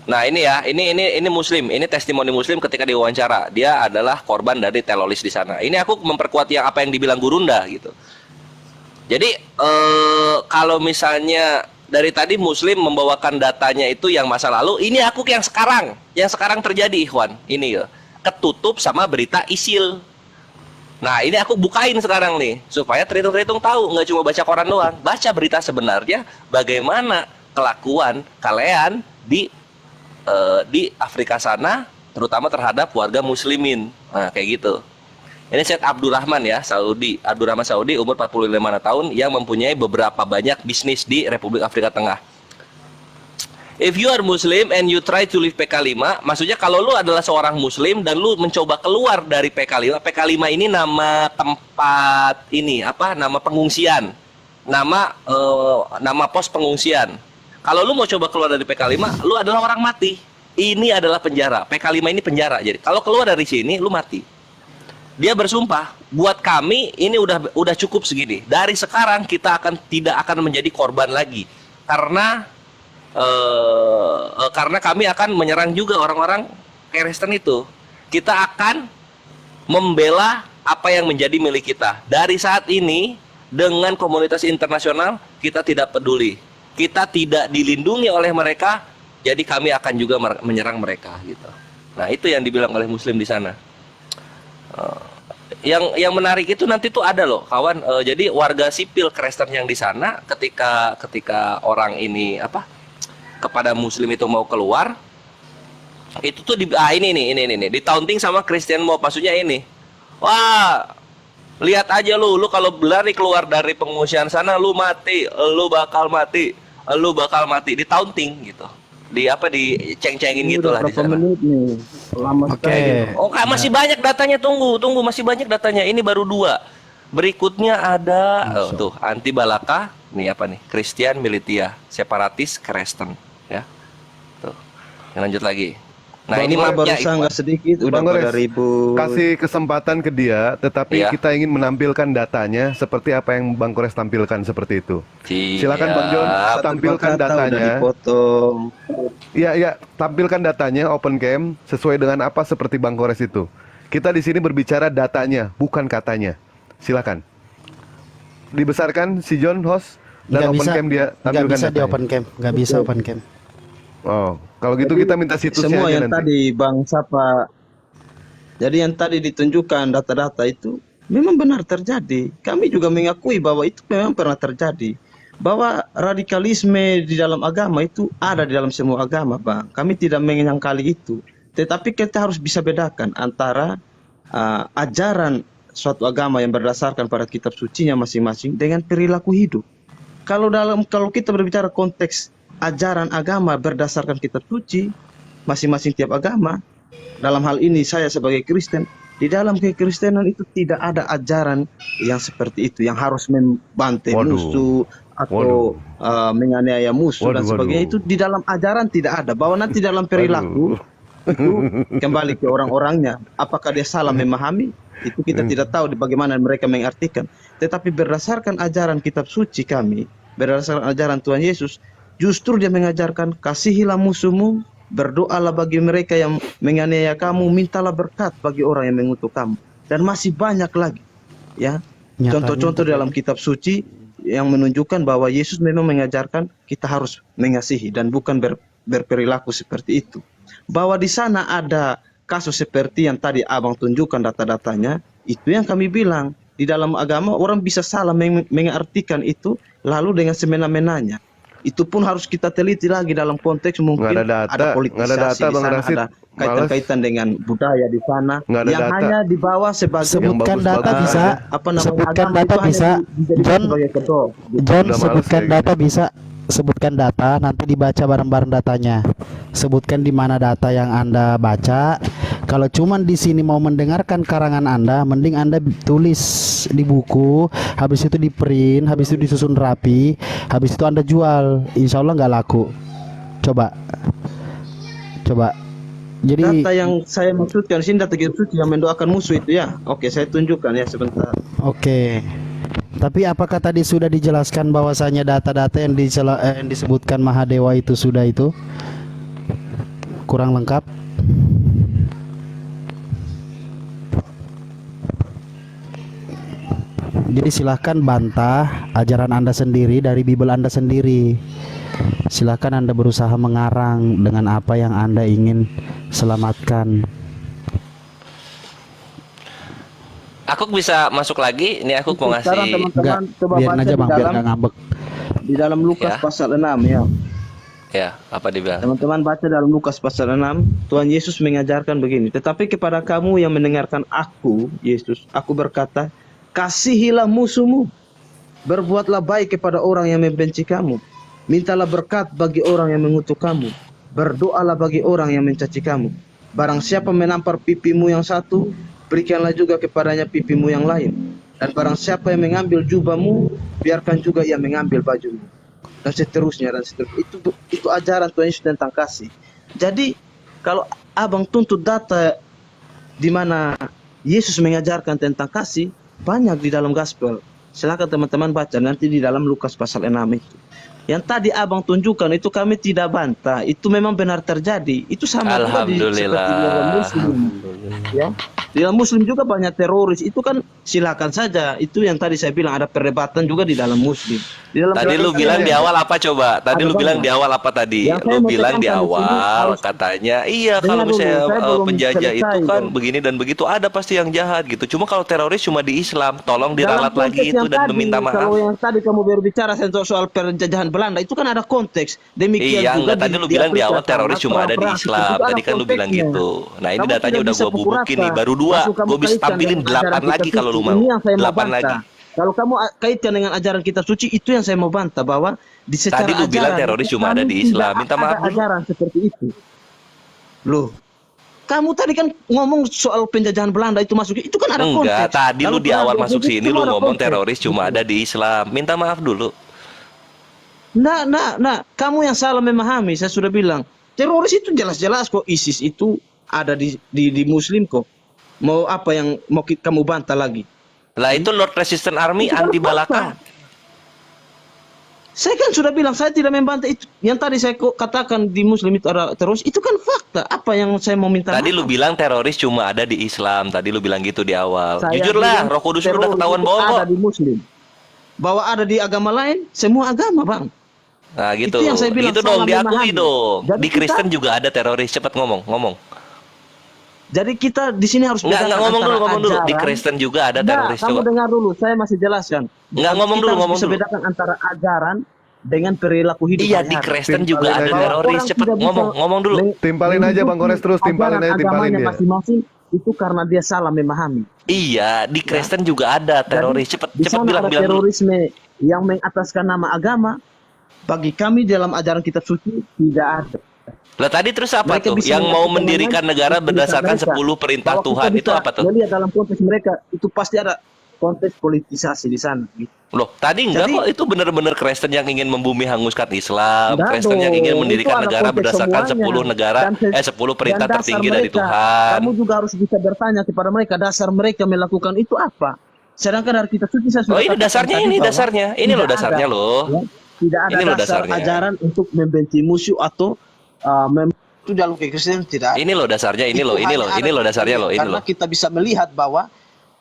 Nah, ini ya, ini Muslim, ini testimoni Muslim ketika diwawancara. Dia adalah korban dari teroris di sana. Ini aku memperkuat apa yang dibilang Gurunda gitu. Jadi kalau misalnya dari tadi Muslim membawakan datanya itu yang masa lalu, ini aku yang sekarang terjadi, Ikhwan. Ini ya, ketutup sama berita ISIL. Nah, ini aku bukain sekarang nih supaya terhitung-terhitung tahu, nggak cuma baca koran doang, baca berita sebenarnya bagaimana kelakuan kalian di Afrika sana, terutama terhadap warga muslimin. Nah, kayak gitu. Ini Syed Abdurrahman ya, Abdurrahman Saudi, umur 45 tahun, yang mempunyai beberapa banyak bisnis di Republik Afrika Tengah. If you are Muslim and you try to leave PK5, maksudnya kalau lu adalah seorang Muslim dan lu mencoba keluar dari PK5, PK5 ini nama tempat nama pengungsian, nama pos pengungsian. Kalau lu mau coba keluar dari PK5, lu adalah orang mati. Ini adalah penjara. PK5 ini penjara. Jadi kalau keluar dari sini, lu mati. Dia bersumpah, buat kami ini udah cukup segini. Dari sekarang kita tidak akan menjadi korban lagi, karena kami akan menyerang juga orang-orang Kristen itu. Kita akan membela apa yang menjadi milik kita. Dari saat ini, dengan komunitas internasional, kita tidak peduli. Kita tidak dilindungi oleh mereka, jadi kami akan juga menyerang mereka gitu. Nah, itu yang dibilang oleh Muslim di sana. Yang menarik itu nanti tuh ada loh, kawan. Jadi warga sipil Kristen yang di sana, ketika orang ini kepada Muslim itu mau keluar, itu tuh ini ditaunting sama Christian mob. Maksudnya ini, wah, lihat aja lu kalau berlari keluar dari pengungsian sana, lu mati, lu bakal mati, ditaunting gitu. di apa di ceng-cengin Ini gitulah udah di berapa sana. menit nih? Lama Oke. sekali. Oh, masih banyak datanya, tunggu, masih banyak datanya. Ini baru 2. Berikutnya ada tuh anti Balaka, nih apa nih? Christian Militia, separatis Kristen, ya. Tuh. Yang lanjut lagi. Nah, Bang ini Gores, mapnya baru sangat sedikit udah Bang pada Gores, ribu. kasih kesempatan ke dia, tetapi Iya. kita ingin menampilkan datanya seperti apa yang Bang Kores tampilkan seperti itu. Silakan Bang John, Siap. tampilkan Kata udah datanya. dipotong. Iya, tampilkan datanya open cam sesuai dengan apa seperti Bang Kores itu. Kita di sini berbicara datanya, bukan katanya. Silakan. Dibesarkan si John host dan open cam dia nggak tampilkan bisa di datanya. open cam, nggak bisa open cam. Oh, kalau gitu kita minta situsnya Semua aja yang nanti. tadi Bang Sapa, jadi yang tadi ditunjukkan data-data itu memang benar terjadi. Kami juga mengakui bahwa itu memang pernah terjadi. Bahwa radikalisme di dalam agama itu ada di dalam semua agama, Bang. Kami tidak menyangkali itu. Tetapi kita harus bisa bedakan antara ajaran suatu agama yang berdasarkan pada kitab sucinya masing-masing dengan perilaku hidup. Kalau kita berbicara konteks ajaran agama berdasarkan kitab suci masing-masing tiap agama, dalam hal ini saya sebagai Kristen, di dalam kekristenan itu tidak ada ajaran yang seperti itu, yang harus membantai Waduh. musuh atau menganiaya musuh dan Waduh, sebagainya. waduh. Itu di dalam ajaran tidak ada. Bahwa nanti dalam perilaku itu kembali ke orang-orangnya, apakah dia salah memahami, itu kita tidak tahu bagaimana mereka mengartikan. Tetapi berdasarkan ajaran kitab suci kami, berdasarkan ajaran Tuhan Yesus, justru dia mengajarkan kasihilah musuhmu, berdoalah bagi mereka yang menganiaya kamu, mintalah berkat bagi orang yang mengutuk kamu, dan masih banyak lagi, ya. Nyatanya Contoh-contoh dalam kitab suci yang menunjukkan bahwa Yesus memang mengajarkan kita harus mengasihi dan bukan berperilaku seperti itu. Bahwa di sana ada kasus seperti yang tadi Abang tunjukkan data-datanya, itu yang kami bilang di dalam agama orang bisa salah mengartikan itu lalu dengan semena-menanya. Itu pun harus kita teliti lagi dalam konteks mungkin Nggak ada data, politisasi nggak ada data, di Bang sana, Rasid. ada kaitan-kaitan dengan budaya di sana Nggak ada yang data. hanya dibawa sebagai Sebutkan bagus-bagus data aja. bisa. apa namanya, Sebutkan agama data itu hanya bisa. dijadikan John, sebagai kedok. John, Udah males sebutkan kayak data bisa. Sebutkan data, nanti dibaca bareng-bareng datanya. Sebutkan di mana data yang Anda baca. Kalau cuman di sini mau mendengarkan karangan Anda, mending Anda tulis di buku, habis itu di print, habis itu disusun rapi, habis itu Anda jual. Insya Allah nggak laku. Coba. Jadi Data yang saya maksudkan sini data kitab suci yang mendoakan musuh itu ya. Oke, saya tunjukkan ya sebentar. oke. Tapi apakah tadi sudah dijelaskan bahwasanya data-data yang disebutkan Mahadewa itu sudah itu kurang lengkap? Jadi silahkan bantah ajaran Anda sendiri dari Bible Anda sendiri. Silahkan Anda berusaha mengarang dengan apa yang Anda ingin selamatkan. Aku bisa masuk lagi. Ini aku mau Sekarang ngasih. teman-teman Enggak, coba biarin baca aja di Bang, biar dalam nggak ngambek. di dalam Lukas Ya. pasal 6 ya. Ya, apa dibilang? Teman-teman baca dalam Lukas pasal 6, Tuhan Yesus mengajarkan begini, tetapi kepada kamu yang mendengarkan aku, Yesus, aku berkata, kasihilah musuhmu, berbuatlah baik kepada orang yang membenci kamu, mintalah berkat bagi orang yang mengutuk kamu, berdoalah bagi orang yang mencaci kamu. Barang siapa menampar pipimu yang satu, berikanlah juga kepadanya pipimu yang lain. Dan barang siapa yang mengambil jubahmu, biarkan juga ia mengambil bajumu. Dan seterusnya dan seterusnya. Itu ajaran Tuhan Yesus tentang kasih. Jadi kalau abang tuntut data di mana Yesus mengajarkan tentang kasih, banyak di dalam gospel. Silakan teman-teman baca nanti di dalam Lukas pasal 6 itu. Yang tadi abang tunjukkan itu kami tidak bantah, itu memang benar terjadi. Itu sama juga seperti di dalam Muslim. Ya. Di dalam Muslim juga banyak teroris. Itu kan silakan saja. Itu yang tadi saya bilang ada perdebatan juga di dalam Muslim. Di dalam Tadi lu bilang di awal apa coba? Tadi Ada lu bilang banyak. di awal apa tadi? Yang saya Lu mau bilang di tekankan di sini awal harus- katanya, iya Dengar kalau dulu, misalnya saya belum penjajah itu selesai kan dong. begini dan begitu ada pasti yang jahat gitu. Cuma kalau teroris cuma di Islam, tolong diralat dalam lagi konteks itu yang dan tadi, meminta maaf. Kalau yang tadi kamu berbicara soal penjajahan Belanda, itu kan ada konteks. Demikian Iya, juga enggak tadi lu bilang di Afrika awal teroris Selatan, cuma ada di Prancis, Islam. itu ada Tadi kan lu bilang konteksnya. gitu. Nah, ini Kamu datanya tidak udah bisa gua pukul bubukin nih, rata. baru 2. Langsung kamu Gua bisa kaitkan tampilin dengan ajaran 8 lagi kita kalau lu suci. mau. Ini yang saya mau 8 lagi. bantah. Kalau kamu kaitkan dengan ajaran kitab suci, itu yang saya mau bantah, bahwa di secara Tadi lu bilang ajaran teroris itu cuma ada kami di tidak Islam. Minta maaf ada dulu. ajaran seperti itu. Loh, kamu tadi kan ngomong soal penjajahan Belanda itu masuk, itu kan ada Enggak, konteks. tadi lu Lalu di awal Belanda masuk itu sini semua lu ada ngomong konteks. teroris cuma Gitu. ada di Islam. Minta maaf dulu. Nah, kamu yang salah memahami. Saya sudah bilang, teroris itu jelas-jelas kok, ISIS itu ada di Muslim kok. Mau apa yang mau kamu bantah lagi? Lah itu Lord Resistance Army Itu kan anti fakta. Balaka. Saya kan sudah bilang, saya tidak membantah itu. Yang tadi saya katakan di Muslim itu ada teroris, itu kan fakta. Apa yang saya mau minta Tadi lu maaf? bilang teroris cuma ada di Islam. Tadi lu bilang gitu di awal. Saya Jujurlah, bilang Roh Kudus lu udah teroris ketahuan itu bohong ada kok. di Muslim. Bahwa ada di agama lain, semua agama, Bang. Nah gitu. Itu yang saya bilang, Gitu dong, salah diakui memahami. dong. Jadi Di kita- Kristen juga ada teroris. Cepat ngomong. Jadi kita di sini harus Nggak bedakan ngomong dulu. antara Di ajaran. Kristen juga ada Nggak, teroris. kamu Coba. dengar dulu, saya masih jelaskan. Nggak, ngomong Kita dulu, harus ngomong bisa dulu. bedakan antara ajaran dengan perilaku hidup Iya, di hari-hari. Kristen juga Timpalin ada aja. teroris. Orang Cepet tidak bisa ngomong dulu. Timpalin aja, Bang Kores, terus timpalin ajaran aja, timpalin agamanya dia. masing-masing, itu karena dia salah memahami. Iya, di Kristen juga ada teroris. Jadi, Cepet di sana bilang ada dulu. terorisme yang mengataskan nama agama. Bagi kami dalam ajaran kitab suci tidak ada. Lah tadi terus apa Mereka tuh? bisa Yang mau melakukan mendirikan dengan negara mereka. berdasarkan 10 perintah Bahwa kita Tuhan itu bisa apa tuh? melihat dalam konteks mereka, itu pasti ada konteks politisasi di sana. Gitu. Loh, tadi enggak Jadi- kok, itu benar-benar Kristen yang ingin membumi hanguskan Islam, Enggak Kristen yang ingin dong, mendirikan itu ada negara konteks berdasarkan semuanya. 10 negara, Dan 10 perintah dan dasar tertinggi dari mereka, Tuhan. Kamu juga harus bisa bertanya kepada mereka, dasar mereka melakukan itu apa? Sedangkan dari kitab suci saya sudah Oh, ini katakan dasarnya, tadi ini bahwa dasarnya. Ini loh tidak dasarnya ada, loh. ya, tidak ada Ini loh dasar dasarnya. ajaran untuk membenci musuh atau itu dalam kekristenan tidak ada. Ini loh dasarnya, ini Itu loh, ini hanya loh, ada ini loh di dasarnya Suriah, loh, ini karena loh. kita bisa melihat bahwa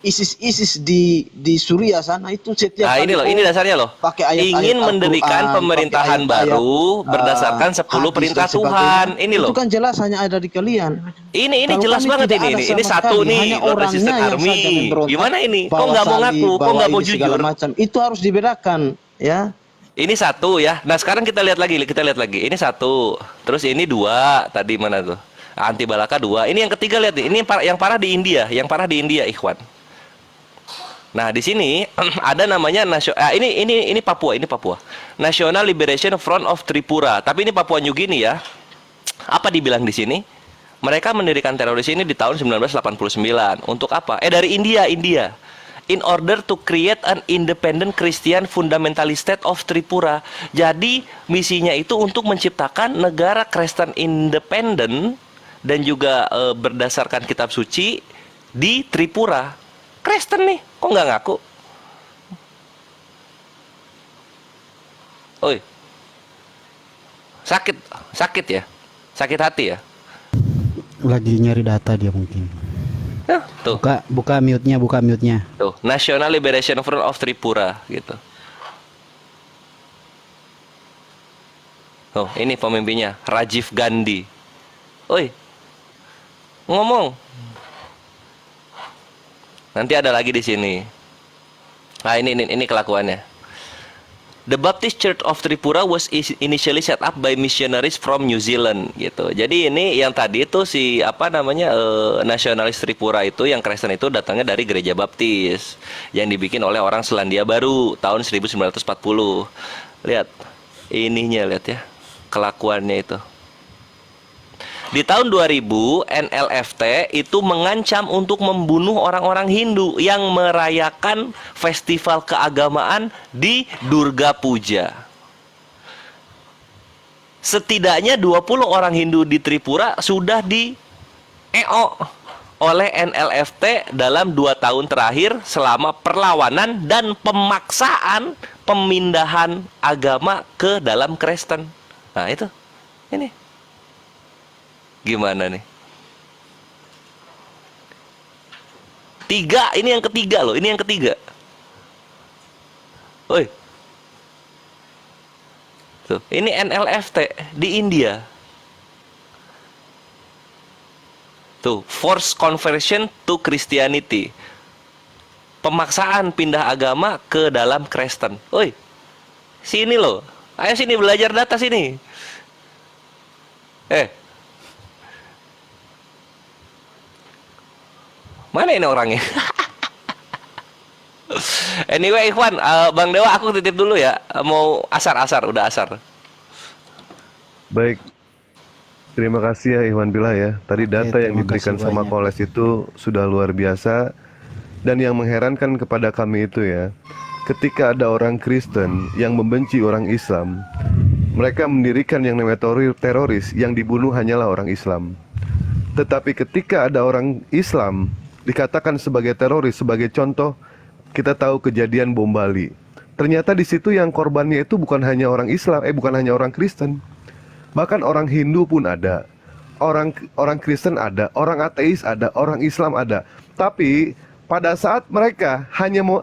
ISIS di Suriah sana itu setiap Nah, kali, ini loh, ini dasarnya loh. pakai ayat-ayat Ingin Al-Quran, mendirikan pakai pemerintahan ayat-ayat, baru berdasarkan 10 hadis perintah dan sebagainya. Tuhan. Ini loh. Itu kan jelas hanya ada di kalian. Ini Kalau jelas kami banget tidak ini. ada Ini sama satu sekali, nih, hanya Lord orangnya Resistance yang Army. saja memberontak, Gimana ini? Kok bawa nggak mau salib, ngaku? Kok bawa nggak mau ini segala jujur? macam. Itu harus dibedakan, ya. Ini satu ya. Nah sekarang kita lihat lagi. Ini satu. Terus ini dua. Tadi mana tuh? Anti Balaka dua. Ini yang ketiga, lihat nih. Ini yang parah di India. Yang parah di India, Ikhwan. Nah di sini ada namanya ini Papua. Ini Papua. National Liberation Front of Tripura. Tapi ini Papua New Guinea ya. Apa dibilang di sini? Mereka mendirikan teroris ini di tahun 1989. Untuk apa? Dari India. In order to create an independent Christian fundamentalist state of Tripura. Jadi misinya itu untuk menciptakan negara Kristen independen dan juga berdasarkan kitab suci di Tripura. Kristen nih, kok nggak ngaku? Oi, sakit ya, sakit hati ya. Lagi nyari data dia mungkin. Nah, tuh. Buka mute-nya. Tuh, National Liberation Front of Tripura gitu. Oh, ini pemimpinnya, Rajiv Gandhi. Oi. Ngomong. Nanti ada lagi di sini. Nah, ini kelakuannya. The Baptist Church of Tripura was initially set up by missionaries from New Zealand gitu. Jadi ini yang tadi itu si nasionalis Tripura itu yang Kristen itu datangnya dari gereja Baptis yang dibikin oleh orang Selandia Baru tahun 1940. Lihat ininya, lihat ya kelakuannya itu. Di tahun 2000, NLFT itu mengancam untuk membunuh orang-orang Hindu yang merayakan festival keagamaan di Durga Puja. Setidaknya 20 orang Hindu di Tripura sudah di-EO oleh NLFT dalam 2 tahun terakhir selama perlawanan dan pemaksaan pemindahan agama ke dalam Kristen. Nah itu, ini. Gimana nih? 3, ini yang ketiga loh, ini yang ketiga. Woi. Tuh, ini NLFT di India. Tuh, forced conversion to Christianity. Pemaksaan pindah agama ke dalam Kristen. Woi. Sini loh. Ayo sini belajar data sini. Mana ini orangnya? Anyway, Ikhwan, Bang Dewa aku titip dulu ya. Mau asar, udah asar. Baik, terima kasih ya Iwan Billah ya. Tadi data yang terima diberikan kasih sama banyak. Koles itu sudah luar biasa. Dan yang mengherankan kepada kami itu ya, ketika ada orang Kristen yang membenci orang Islam, mereka mendirikan yang namanya teroris yang dibunuh hanyalah orang Islam. Tetapi ketika ada orang Islam dikatakan sebagai teroris, sebagai contoh, kita tahu kejadian bom Bali. Ternyata di situ yang korbannya itu bukan hanya orang Islam, bukan hanya orang Kristen. Bahkan orang Hindu pun ada, orang Kristen ada, orang ateis ada, orang Islam ada. Tapi pada saat mereka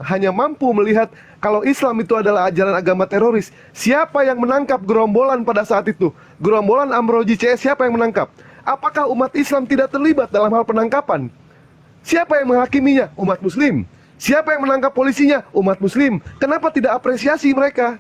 hanya mampu melihat kalau Islam itu adalah ajaran agama teroris, siapa yang menangkap gerombolan pada saat itu? Gerombolan Amroji CS, siapa yang menangkap? Apakah umat Islam tidak terlibat dalam hal penangkapan? Siapa yang menghakiminya? Umat Muslim. Siapa yang menangkap polisinya? Umat Muslim. Kenapa tidak apresiasi mereka?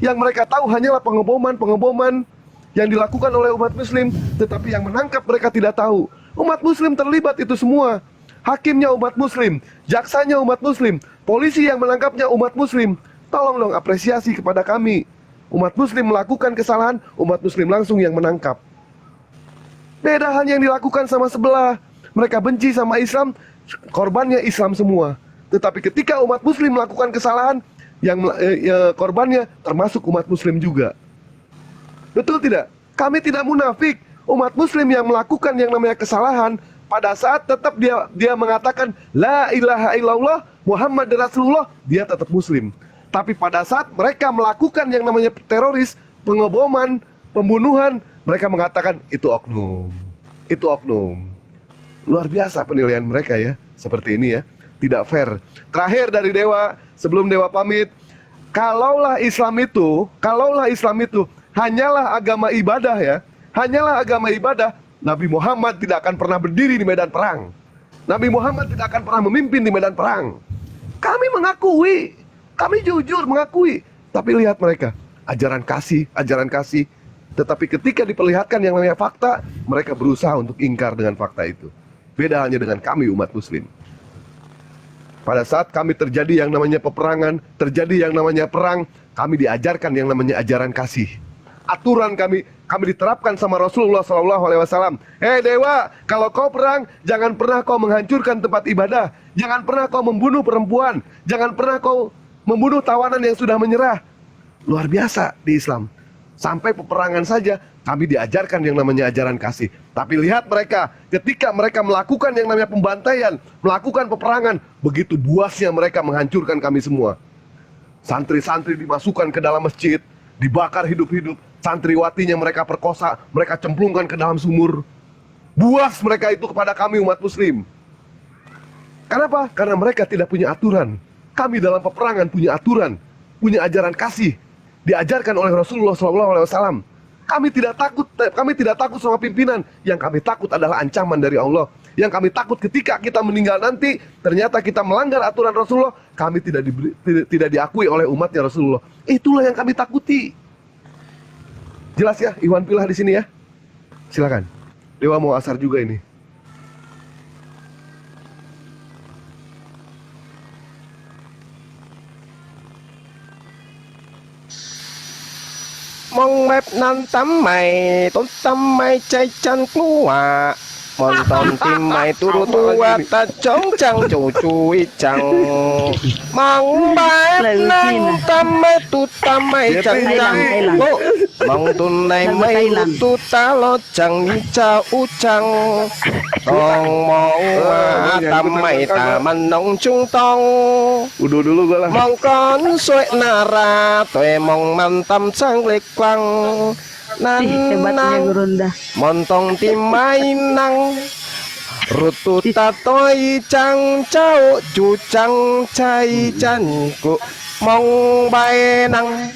Yang mereka tahu hanyalah pengeboman yang dilakukan oleh umat Muslim, tetapi yang menangkap mereka tidak tahu. Umat Muslim terlibat itu semua. Hakimnya umat Muslim, jaksanya umat Muslim, polisi yang menangkapnya umat Muslim. Tolong dong apresiasi kepada kami. Umat Muslim melakukan kesalahan, umat Muslim langsung yang menangkap. Beda halnya yang dilakukan sama sebelah. Mereka benci sama Islam, korbannya Islam semua. Tetapi ketika umat Muslim melakukan kesalahan, yang korbannya termasuk umat Muslim juga. Betul tidak? Kami tidak munafik. Umat Muslim yang melakukan yang namanya kesalahan, pada saat tetap dia mengatakan La ilaha illallah Muhammad Rasulullah, dia tetap Muslim. Tapi pada saat mereka melakukan yang namanya teroris, pengeboman, pembunuhan, mereka mengatakan itu oknum. Itu oknum. Luar biasa penilaian mereka ya. Seperti ini ya. Tidak fair. Terakhir dari Dewa, sebelum Dewa pamit, kalaulah Islam itu hanyalah agama ibadah ya, hanyalah agama ibadah, Nabi Muhammad tidak akan pernah berdiri di medan perang. Nabi Muhammad tidak akan pernah memimpin di medan perang. Kami mengakui, kami jujur mengakui. Tapi lihat mereka, ajaran kasih. Tetapi ketika diperlihatkan yang namanya fakta, mereka berusaha untuk ingkar dengan fakta itu. Beda halnya dengan kami umat Muslim. Pada saat kami terjadi yang namanya peperangan, terjadi yang namanya perang, kami diajarkan yang namanya ajaran kasih. Aturan kami diterapkan sama Rasulullah SAW. Dewa, kalau kau perang, jangan pernah kau menghancurkan tempat ibadah, jangan pernah kau membunuh perempuan, jangan pernah kau membunuh tawanan yang sudah menyerah. Luar biasa di Islam. Sampai peperangan saja kami diajarkan yang namanya ajaran kasih. Tapi lihat mereka, ketika mereka melakukan yang namanya pembantaian, melakukan peperangan, begitu buasnya mereka menghancurkan kami semua. Santri-santri dimasukkan ke dalam masjid, dibakar hidup-hidup, santriwatinya mereka perkosa, mereka cemplungkan ke dalam sumur. Buas mereka itu kepada kami umat Muslim. Kenapa? Karena mereka tidak punya aturan. Kami dalam peperangan punya aturan, punya ajaran kasih, diajarkan oleh Rasulullah SAW. Kami tidak takut sama pimpinan. Yang kami takut adalah ancaman dari Allah. Yang kami takut ketika kita meninggal nanti, ternyata kita melanggar aturan Rasulullah, kami tidak diakui oleh umatnya Rasulullah. Itulah yang kami takuti. Jelas ya, Iwan Pilah di sini ya. Silakan. Dewa mau asar juga ini. Mong mẹp nan tắm mày, tốn tâm mày chay chăn klua. Mon tom tim mày turu tua ta chống trăng chủ chui trăng. Mong bẹp nan tâm mày tu tâm mày chẳng trăng. Mong tun này mày tu ta lo chẳng ni cha u trăng. Tong mau tâm mày ta man nong chung tong. Udah dulu gue lah. Mong con suy nara tuệ mong man tâm sang lệch quăng. Nan Hebatnya Gurunda. montong timai nang rutu tatoi chang chao chu chang chai chan ku mong bay nang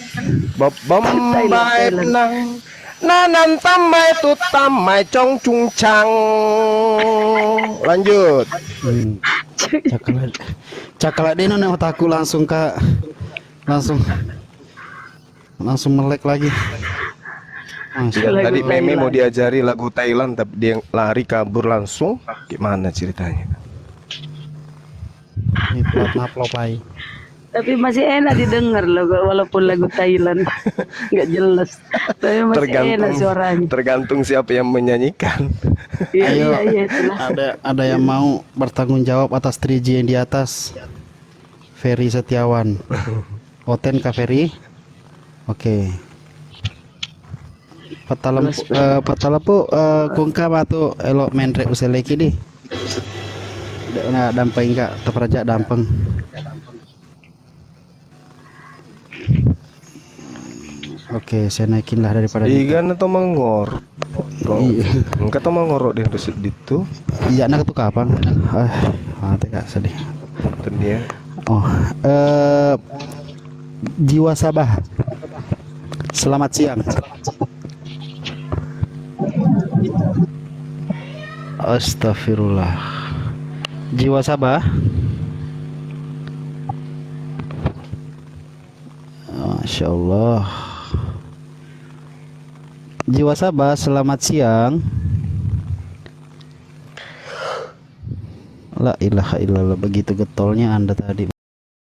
bập bom bay nang nanan tam mai tu tam mai trong chung chang. Lanjut. Cakala deno nih otakku langsung melek lagi. Tadi Meme mau diajari lagu Thailand tapi dia lari kabur langsung. Gimana ceritanya? Plopai. Tapi masih enak didengar loh, walaupun lagu Thailand nggak jelas. Tapi masih enak suaranya. tergantung siapa yang menyanyikan. Iya, Ayo. iya, iya, itulah. Ada yang mau bertanggung jawab atas 3G yang di atas? Ferry Setiawan. Oten Kak Ferry? Oke. Patalapu kungka batu elok menrek useleki di. Nah, dampeng Kak, tepraja dampeng. Oke, saya naikin lah daripada Igan atau mangor. Enggak tahu mangorok deh itu. iya nak tuh kapan? Mati Kak sedih. Dan dia Oh, Jiwa Sabah. Selamat siang. Astagfirullah. Jiwa Sabah. Masya Allah. Jiwa Sabah, selamat siang. La ilaha illallah, begitu getolnya Anda tadi.